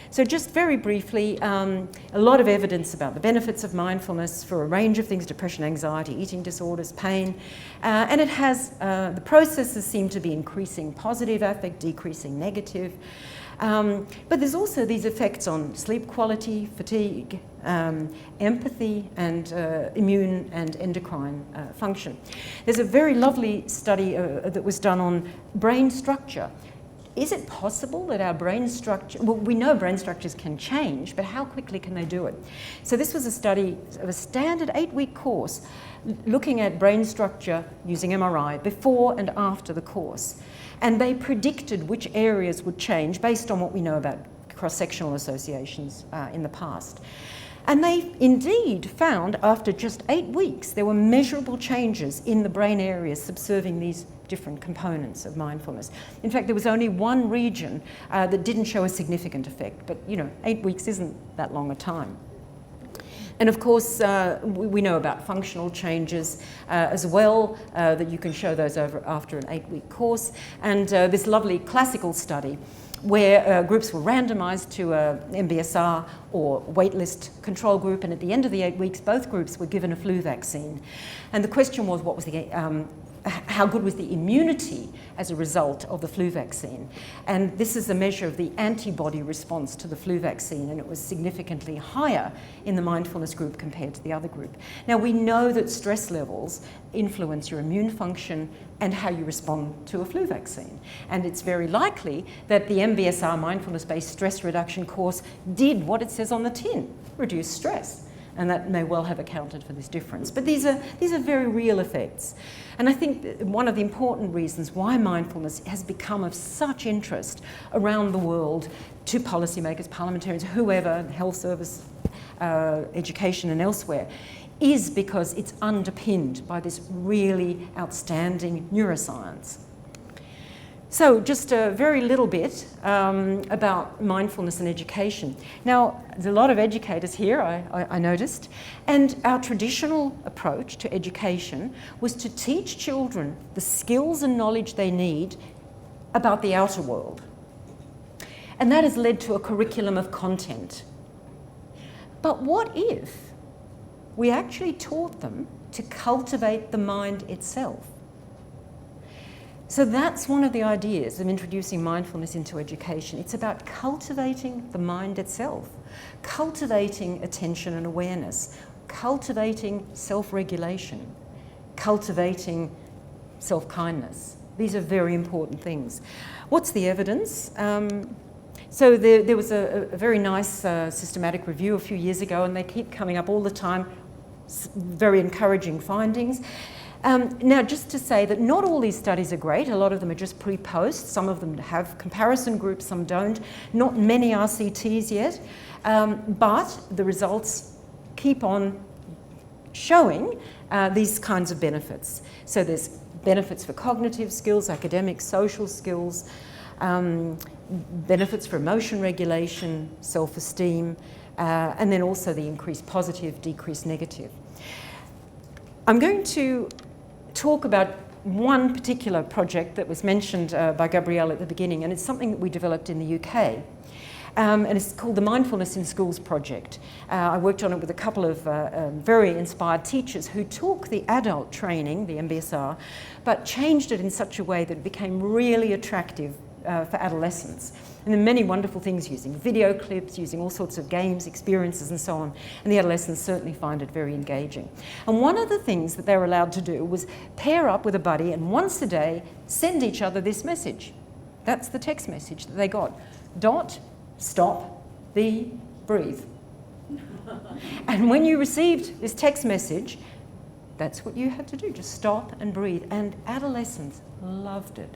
S2: So just very briefly, a lot of evidence about the benefits of mindfulness for a range of things: depression, anxiety, eating disorders, pain. And it has, the processes seem to be increasing positive affect, decreasing negative. But there's also these effects on sleep quality, fatigue, empathy, and immune and endocrine function. There's a very lovely study that was done on brain structure. is it possible that our brain structure, well, we know brain structures can change, but how quickly can they do it? So this was a study of a standard 8-week course looking at brain structure using MRI before and after the course. And they predicted which areas would change based on what we know about cross-sectional associations in the past. And they indeed found, after just 8 weeks, there were measurable changes in the brain areas subserving these different components of mindfulness. In fact, there was only one region that didn't show a significant effect, but 8 weeks isn't that long a time. And of course, we know about functional changes as well, that you can show those after an 8-week course. And this lovely classical study where groups were randomized to a MBSR or waitlist control group, and at the end of the 8 weeks, both groups were given a flu vaccine. And the question was, what was how good was the immunity as a result of the flu vaccine? And this is a measure of the antibody response to the flu vaccine, and it was significantly higher in the mindfulness group compared to the other group. Now, we know that stress levels influence your immune function and how you respond to a flu vaccine. And it's very likely that the MBSR mindfulness-based stress reduction course did what it says on the tin, reduce stress. And that may well have accounted for this difference. But these are very real effects. And I think that one of the important reasons why mindfulness has become of such interest around the world to policymakers, parliamentarians, whoever, health service, education and elsewhere, is because it's underpinned by this really outstanding neuroscience. So just a very little bit about mindfulness and education. Now, there's a lot of educators here, I noticed, and our traditional approach to education was to teach children the skills and knowledge they need about the outer world. And that has led to a curriculum of content. But what if we actually taught them to cultivate the mind itself? So that's one of the ideas of introducing mindfulness into education. It's about cultivating the mind itself, cultivating attention and awareness, cultivating self-regulation, cultivating self-kindness. These are very important things. What's the evidence? So there was a very nice systematic review a few years ago, and they keep coming up all the time, very encouraging findings. Now, just to say that not all these studies are great. A lot of them are just pre-post. Some of them have comparison groups, some don't. Not many RCTs yet, but the results keep on showing these kinds of benefits. So there's benefits for cognitive skills, academic, social skills, benefits for emotion regulation, self-esteem, and then also the increased positive, decreased negative. I'm going to talk about one particular project that was mentioned by Gabrielle at the beginning, and it's something that we developed in the UK. And it's called the Mindfulness in Schools project. I worked on it with a couple of very inspired teachers who took the adult training, the MBSR, but changed it in such a way that it became really attractive for adolescents. And there are many wonderful things using video clips, using all sorts of games, experiences and so on. And the adolescents certainly find it very engaging. And one of the things that they were allowed to do was pair up with a buddy and once a day send each other this message. That's the text message that they got. Dot, stop, be, breathe. And when you received this text message, that's what you had to do, just stop and breathe. And adolescents loved it.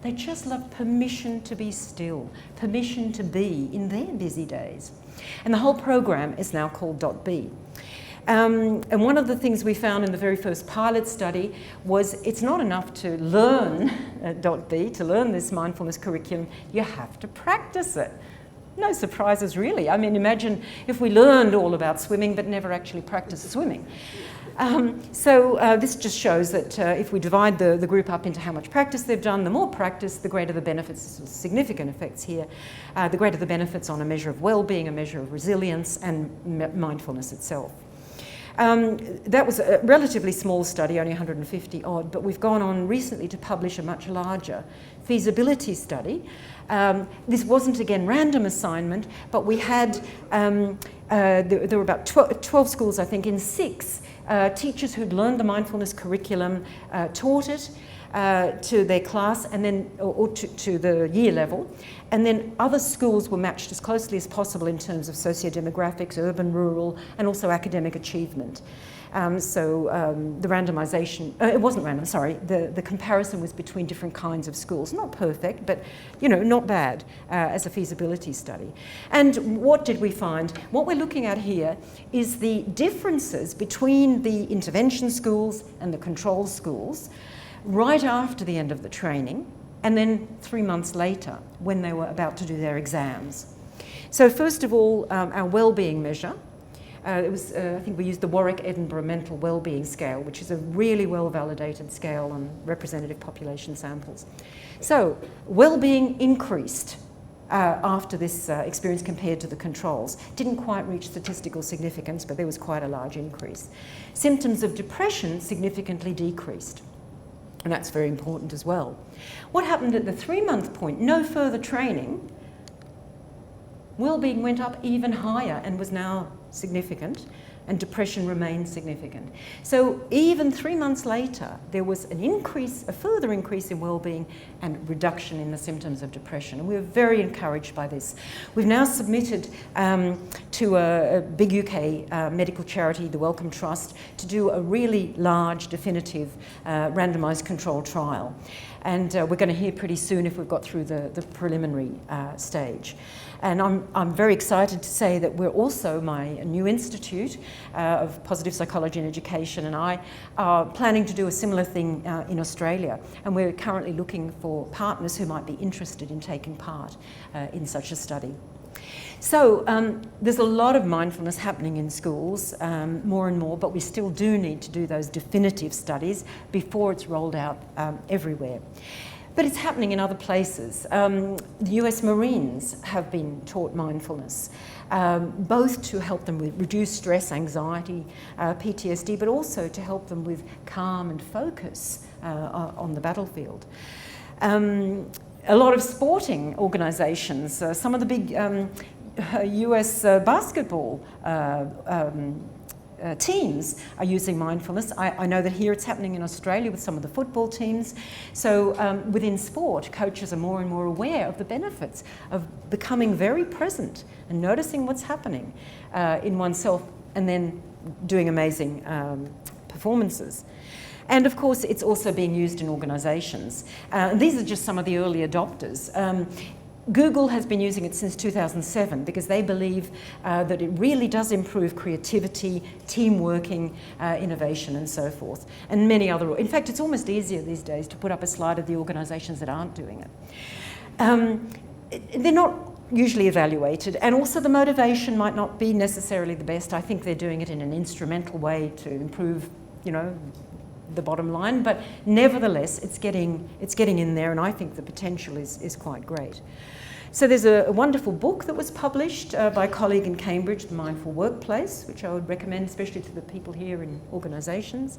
S2: They just love permission to be still, permission to be in their busy days. And the whole program is now called .B. And one of the things we found in the very first pilot study was it's not enough to learn .B, to learn this mindfulness curriculum, you have to practice it. No surprises really. I mean, imagine if we learned all about swimming but never actually practiced swimming. This just shows that if we divide the group up into how much practice they've done, the more practice, the greater the benefits, significant effects here, the greater the benefits on a measure of well-being, a measure of resilience, and mindfulness itself. That was a relatively small study, only 150 odd, but we've gone on recently to publish a much larger feasibility study. This wasn't, again, random assignment, but we had, there were about 12 schools, I think, in 6 teachers who'd learned the mindfulness curriculum taught it to their class and then, or to the year level. And then other schools were matched as closely as possible in terms of socio-demographics, urban, rural, and also academic achievement. The randomization, it wasn't random, sorry, the comparison was between different kinds of schools. Not perfect, but not bad as a feasibility study. And what did we find? What we're looking at here is the differences between the intervention schools and the control schools right after the end of the training, and then 3 months later when they were about to do their exams. So first of all, our wellbeing measure. I think we used the Warwick-Edinburgh Mental Wellbeing Scale, which is a really well-validated scale on representative population samples. So wellbeing increased after this experience compared to the controls. Didn't quite reach statistical significance, but there was quite a large increase. Symptoms of depression significantly decreased. And that's very important as well. What happened at the 3-month point? No further training. Well-being went up even higher and was now significant, and depression remained significant. So even 3 months later, there was an increase, a further increase in well-being and reduction in the symptoms of depression. And we were very encouraged by this. We've now submitted to a big UK medical charity, the Wellcome Trust, to do a really large, definitive, randomised control trial. And we're going to hear pretty soon if we've got through the preliminary stage. And I'm very excited to say that we're also, my new institute of positive psychology and education and I are planning to do a similar thing in Australia. And we're currently looking for partners who might be interested in taking part in such a study. So there's a lot of mindfulness happening in schools, more and more, but we still do need to do those definitive studies before it's rolled out everywhere. But it's happening in other places. The US Marines have been taught mindfulness, both to help them with reduce stress, anxiety, PTSD, but also to help them with calm and focus on the battlefield. A lot of sporting organisations, some of the big US basketball teams are using mindfulness. I know that here it's happening in Australia with some of the football teams. So within sport, coaches are more and more aware of the benefits of becoming very present and noticing what's happening in oneself and then doing amazing performances. And of course, it's also being used in organisations. These are just some of the early adopters. Google has been using it since 2007 because they believe that it really does improve creativity, team working, innovation and so forth, and many other. In fact, it's almost easier these days to put up a slide of the organisations that aren't doing it. They're not usually evaluated, and also the motivation might not be necessarily the best. I think they're doing it in an instrumental way to improve, the bottom line, but nevertheless, it's getting in there, and I think the potential is quite great. So there's a wonderful book that was published by a colleague in Cambridge, The Mindful Workplace, which I would recommend, especially to the people here in organisations.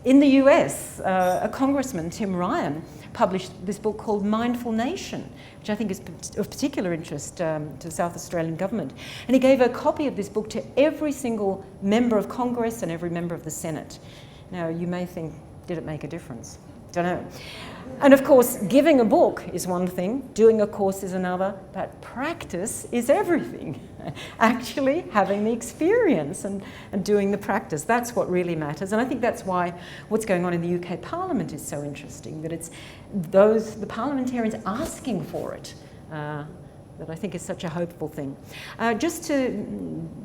S2: In the US, a congressman, Tim Ryan, published this book called Mindful Nation, which I think is of particular interest to the South Australian government. And he gave a copy of this book to every single member of Congress and every member of the Senate. Now, you may think, did it make a difference? Don't know. And of course, giving a book is one thing, doing a course is another, but practice is everything. Actually having the experience and doing the practice, that's what really matters. And I think that's why what's going on in the UK Parliament is so interesting, that it's the parliamentarians asking for it, that I think is such a hopeful thing. Just to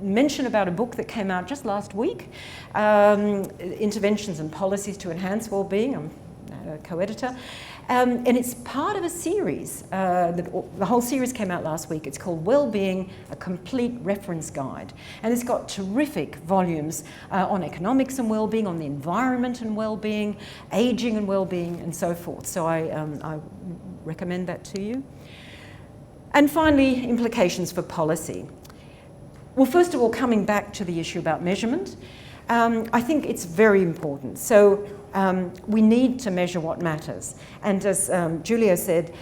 S2: mention about a book that came out just last week, Interventions and Policies to Enhance Wellbeing. I'm a co-editor, and it's part of a series. The whole series came out last week. It's called Wellbeing, a Complete Reference Guide, and it's got terrific volumes on economics and wellbeing, on the environment and wellbeing, aging and wellbeing, and so forth. So I recommend that to you. And finally, implications for policy. Well, first of all, coming back to the issue about measurement, I think it's very important. So we need to measure what matters. And as Julia said,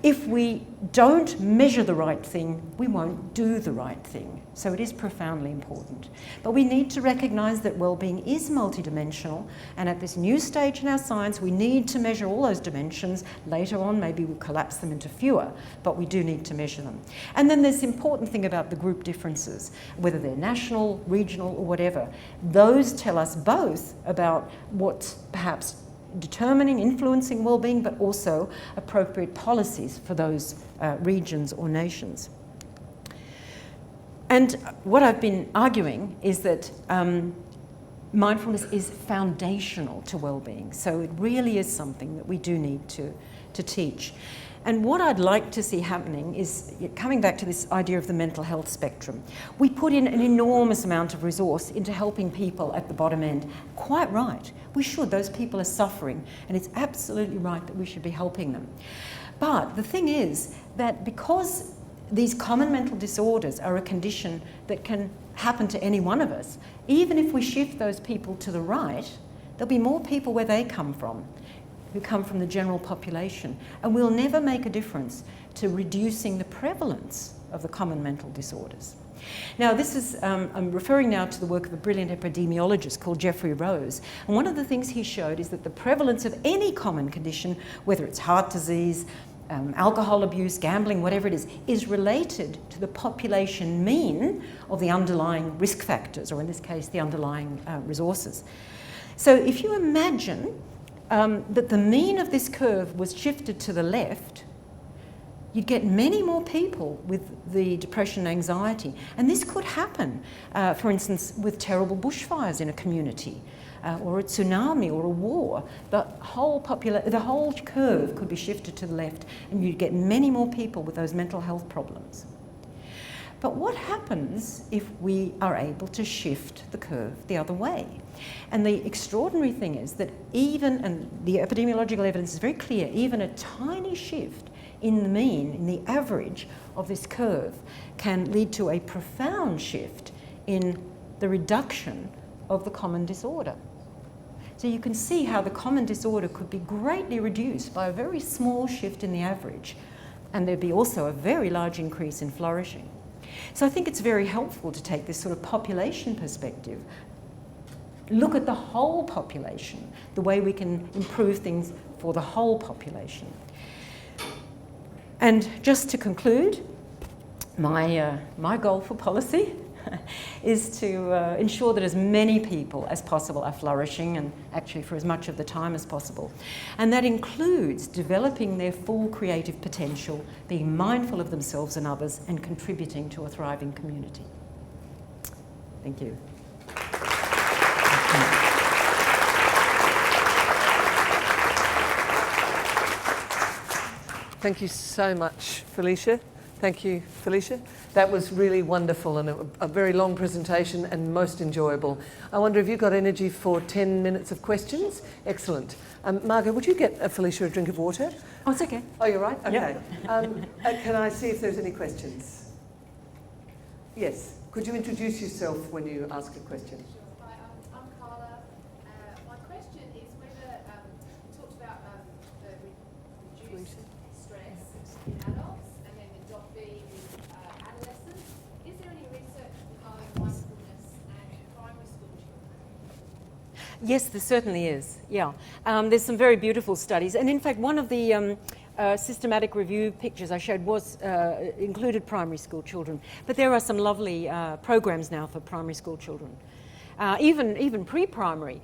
S2: if we don't measure the right thing, we won't do the right thing. So it is profoundly important. But we need to recognise that well-being is multidimensional, and at this new stage in our science, we need to measure all those dimensions. Later on, maybe we'll collapse them into fewer, but we do need to measure them. And then there's the important thing about the group differences, whether they're national, regional, or whatever. Those tell us both about what's perhaps determining, influencing well-being, but also appropriate policies for those regions or nations. And what I've been arguing is that mindfulness is foundational to well-being. So it really is something that we do need to teach. And what I'd like to see happening is, coming back to this idea of the mental health spectrum, we put in an enormous amount of resource into helping people at the bottom end. Quite right, we should. Those people are suffering, and it's absolutely right that we should be helping them. But the thing is that because these common mental disorders are a condition that can happen to any one of us, even if we shift those people to the right, there'll be more people where they come from, who come from the general population, and we'll never make a difference to reducing the prevalence of the common mental disorders. Now this is, I'm referring now to the work of a brilliant epidemiologist called Jeffrey Rose, and one of the things he showed is that the prevalence of any common condition, whether it's heart disease, alcohol abuse, gambling, whatever it is related to the population mean of the underlying risk factors, or in this case the underlying resources. So if you imagine that the mean of this curve was shifted to the left, you'd get many more people with the depression and anxiety. And this could happen, for instance, with terrible bushfires in a community, or a tsunami or a war. The whole curve could be shifted to the left, and you'd get many more people with those mental health problems. But what happens if we are able to shift the curve the other way? And the extraordinary thing is that even, and the epidemiological evidence is very clear, even a tiny shift in the mean, in the average of this curve, can lead to a profound shift in the reduction of the common disorder. So you can see how the common disorder could be greatly reduced by a very small shift in the average, and there'd be also a very large increase in flourishing. So I think it's very helpful to take this sort of population perspective, look at the whole population, the way we can improve things for the whole population. And just to conclude, my goal for policy is to ensure that as many people as possible are flourishing, and actually for as much of the time as possible. And that includes developing their full creative potential, being mindful of themselves and others, and contributing to a thriving community. Thank you.
S1: Thank you so much, Felicia. Thank you, Felicia. That was really wonderful, and a very long presentation and most enjoyable. I wonder if you've got energy for 10 minutes of questions? Excellent. Margaret, would you get Felicia a drink of water?
S2: Oh, it's okay.
S1: Oh, you're right? Okay.
S2: Yep.
S1: Can I see if there's any questions? Yes. Could you introduce yourself when you ask a question?
S3: Sure. Hi, I'm Carla. My question is whether you talked about the reduced stress in adults and then the dot B with adolescents. Is there any research behind mindfulness and primary school children?
S2: Yes, there certainly is. Yeah, there's some very beautiful studies, and in fact, one of the systematic review pictures I showed was included primary school children. But there are some lovely programs now for primary school children. Even pre-primary.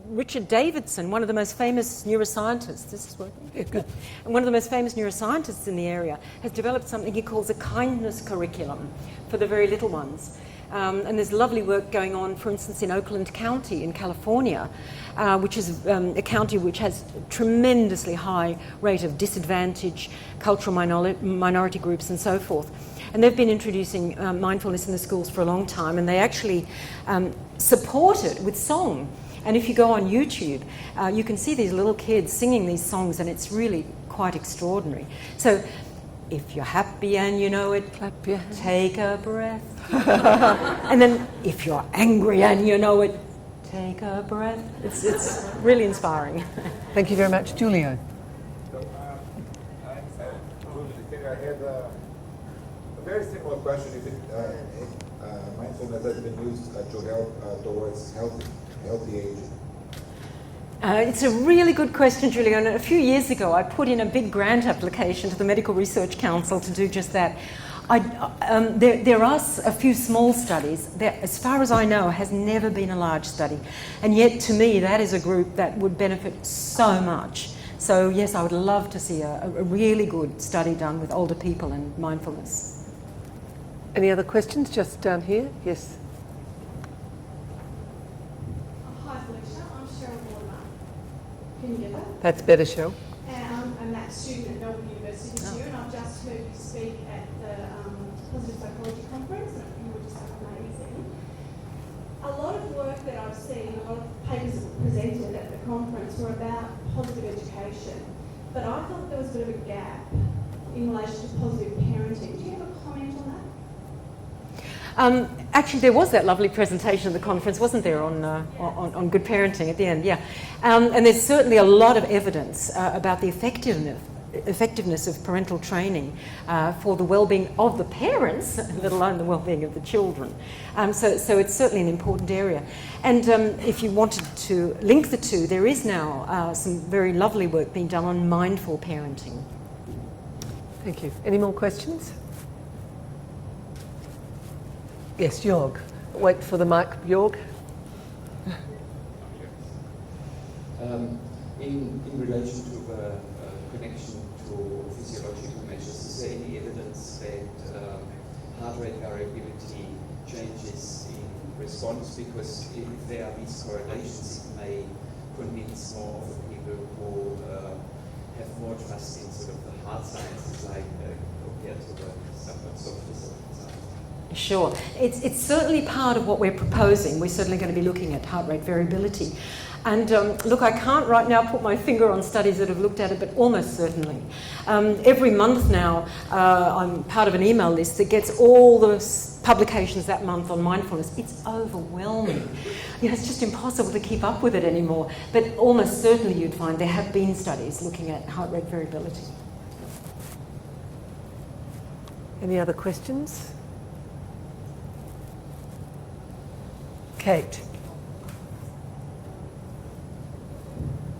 S2: Richard Davidson, one of the most famous neuroscientists, this is working?
S1: Yeah, good.
S2: And one of the most famous neuroscientists in the area has developed something he calls a kindness curriculum for the very little ones. And there's lovely work going on, for instance, in Oakland County in California, which is a county which has a tremendously high rate of disadvantage, cultural minority groups and so forth. And they've been introducing mindfulness in the schools for a long time, and they actually support it with song. And if you go on YouTube, you can see these little kids singing these songs, and it's really quite extraordinary. So if you're happy and you know it, clap your hands. Take a breath. And then if you're angry and you know it, take a breath. It's really inspiring.
S1: Thank you very much. Julio.
S4: So, I very similar question. If mindfulness has been used to help towards healthy aging.
S2: It's a really good question, Julian. A few years ago, I put in a big grant application to the Medical Research Council to do just that. There are a few small studies. There, as far as I know, has never been a large study. And yet, to me, that is a group that would benefit so much. So, yes, I would love to see a really good study done with older people and mindfulness.
S1: Any other questions? Just down here? Yes.
S5: Hi Felicia, I'm Cheryl Mortimer. Can you get that?
S1: That's better, Cheryl.
S5: And I'm that student at Melbourne University this year, and I've just heard you speak at the Positive Psychology Conference, and you were just amazing. A lot of work that I've seen, a lot of papers that were presented at the conference were about positive education, but I thought there was a bit of a gap in relation to positive parenting. Do you have a comment on that?
S2: Actually, there was that lovely presentation at the conference, wasn't there, on good parenting at the end? Yeah, and there's certainly a lot of evidence about the effectiveness of parental training for the well-being of the parents, let alone the well-being of the children. So it's certainly an important area. And if you wanted to link the two, there is now some very lovely work being done on mindful parenting.
S1: Thank you. Any more questions? Yes, Jorg. Wait for the mic, Jorg.
S6: In relation to the connection to physiological measures, is there any evidence that heart rate variability changes in response? Because if there are these correlations, it may convince more of the people who have more trust in sort of the hard sciences, like compared to the somewhat softer side.
S2: Sure. It's certainly part of what we're proposing. We're certainly going to be looking at heart rate variability. And look, I can't right now put my finger on studies that have looked at it, but almost certainly. Every month now, I'm part of an email list that gets all the publications that month on mindfulness. It's overwhelming. You know, it's just impossible to keep up with it anymore. But almost certainly you'd find there have been studies looking at heart rate variability.
S1: Any other questions? Kate.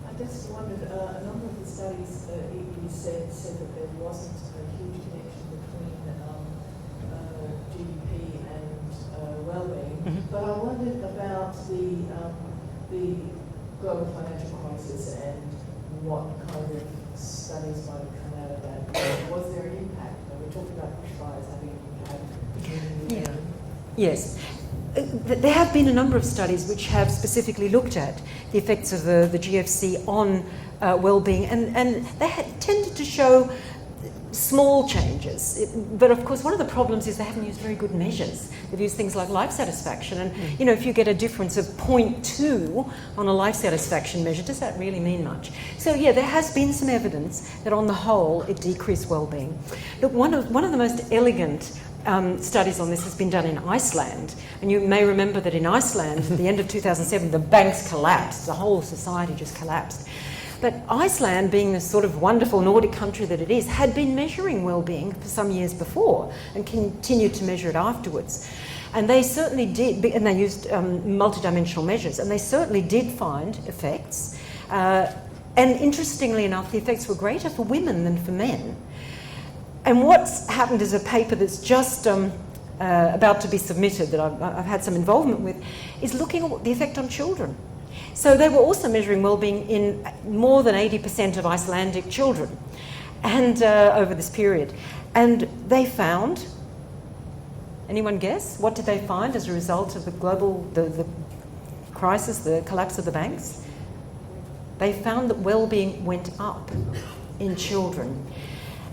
S7: I just wondered, a number of the studies you said that there wasn't a huge connection between GDP and well-being, but I wondered about the global financial crisis and what kind of studies might have come out of that. Was there an impact? We talked about bushfires having an impact.
S2: Yeah. Yes. There have been a number of studies which have specifically looked at the effects of the GFC on well-being, and they tended to show small changes. But of course, one of the problems is they haven't used very good measures. They've used things like life satisfaction, and you know, if you get a difference of 0.2 on a life satisfaction measure, does that really mean much? So yeah, there has been some evidence that on the whole it decreased well-being. Look, one of the most elegant studies on this has been done in Iceland, and you may remember that in Iceland at the end of 2007 the banks collapsed, the whole society just collapsed. But Iceland, being the sort of wonderful Nordic country that it is, had been measuring well-being for some years before and continued to measure it afterwards. And they certainly did, and they used multidimensional measures, and they certainly did find effects. And interestingly enough, the effects were greater for women than for men. And what's happened is a paper that's just about to be submitted that I've had some involvement with is looking at the effect on children. So they were also measuring well-being in more than 80% of Icelandic children and over this period. And they found, anyone guess? What did they find as a result of the global the crisis, the collapse of the banks? They found that well-being went up in children.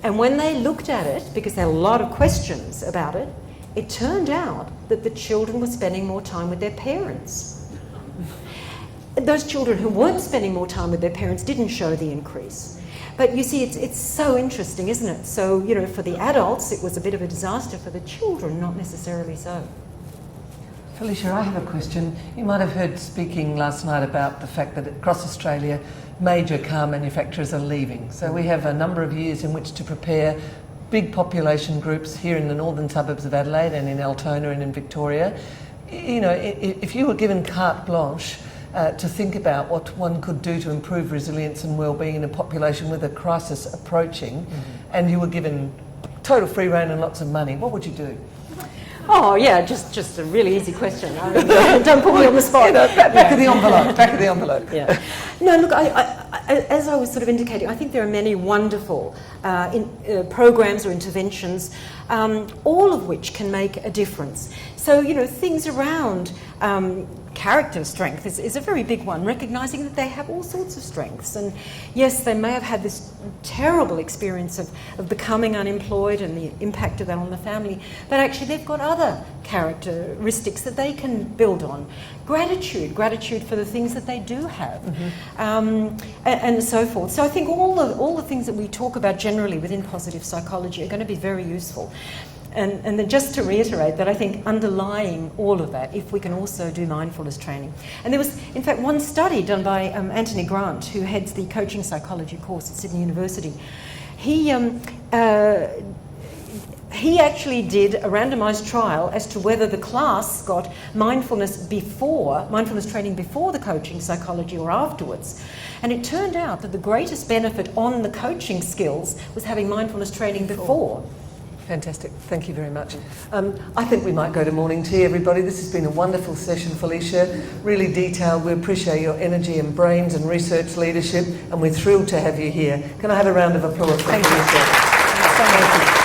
S2: And when they looked at it, because there are a lot of questions about it, it turned out that the children were spending more time with their parents. Those children who weren't spending more time with their parents didn't show the increase. But you see, it's so interesting, isn't it? So, you know, for the adults, it was a bit of a disaster. For the children, not necessarily so.
S1: Felicia, I have a question. You might have heard speaking last night about the fact that across Australia, major car manufacturers are leaving. So we have a number of years in which to prepare big population groups here in the northern suburbs of Adelaide and in Altona and in Victoria. You know, if you were given carte blanche to think about what one could do to improve resilience and well-being in a population with a crisis approaching, and you were given total free rein and lots of money, what would you do?
S2: Oh yeah, just a really easy question. I mean, don't put me on the spot.
S1: You know, back of the envelope. Back of the envelope.
S2: Yeah. No, look, as I was sort of indicating, I think there are many wonderful programs or interventions, all of which can make a difference. So, you know, things around character strength is a very big one, recognising that they have all sorts of strengths. And yes, they may have had this terrible experience of becoming unemployed and the impact of that on the family, but actually they've got other characteristics that they can build on. Gratitude for the things that they do have, and so forth. So I think all the things that we talk about generally within positive psychology are going to be very useful. And then just to reiterate that I think underlying all of that, if we can also do mindfulness training. And there was, in fact, one study done by Anthony Grant, who heads the coaching psychology course at Sydney University. He actually did a randomised trial as to whether the class got mindfulness training before the coaching psychology or afterwards. And it turned out that the greatest benefit on the coaching skills was having mindfulness training before.
S1: Fantastic. Thank you very much. I think we might go to morning tea, everybody. This has been a wonderful session, Felicia. Really detailed. We appreciate your energy and brains and research leadership, and we're thrilled to have you here. Can I have a round of applause for Felicia?
S2: Thank you so much.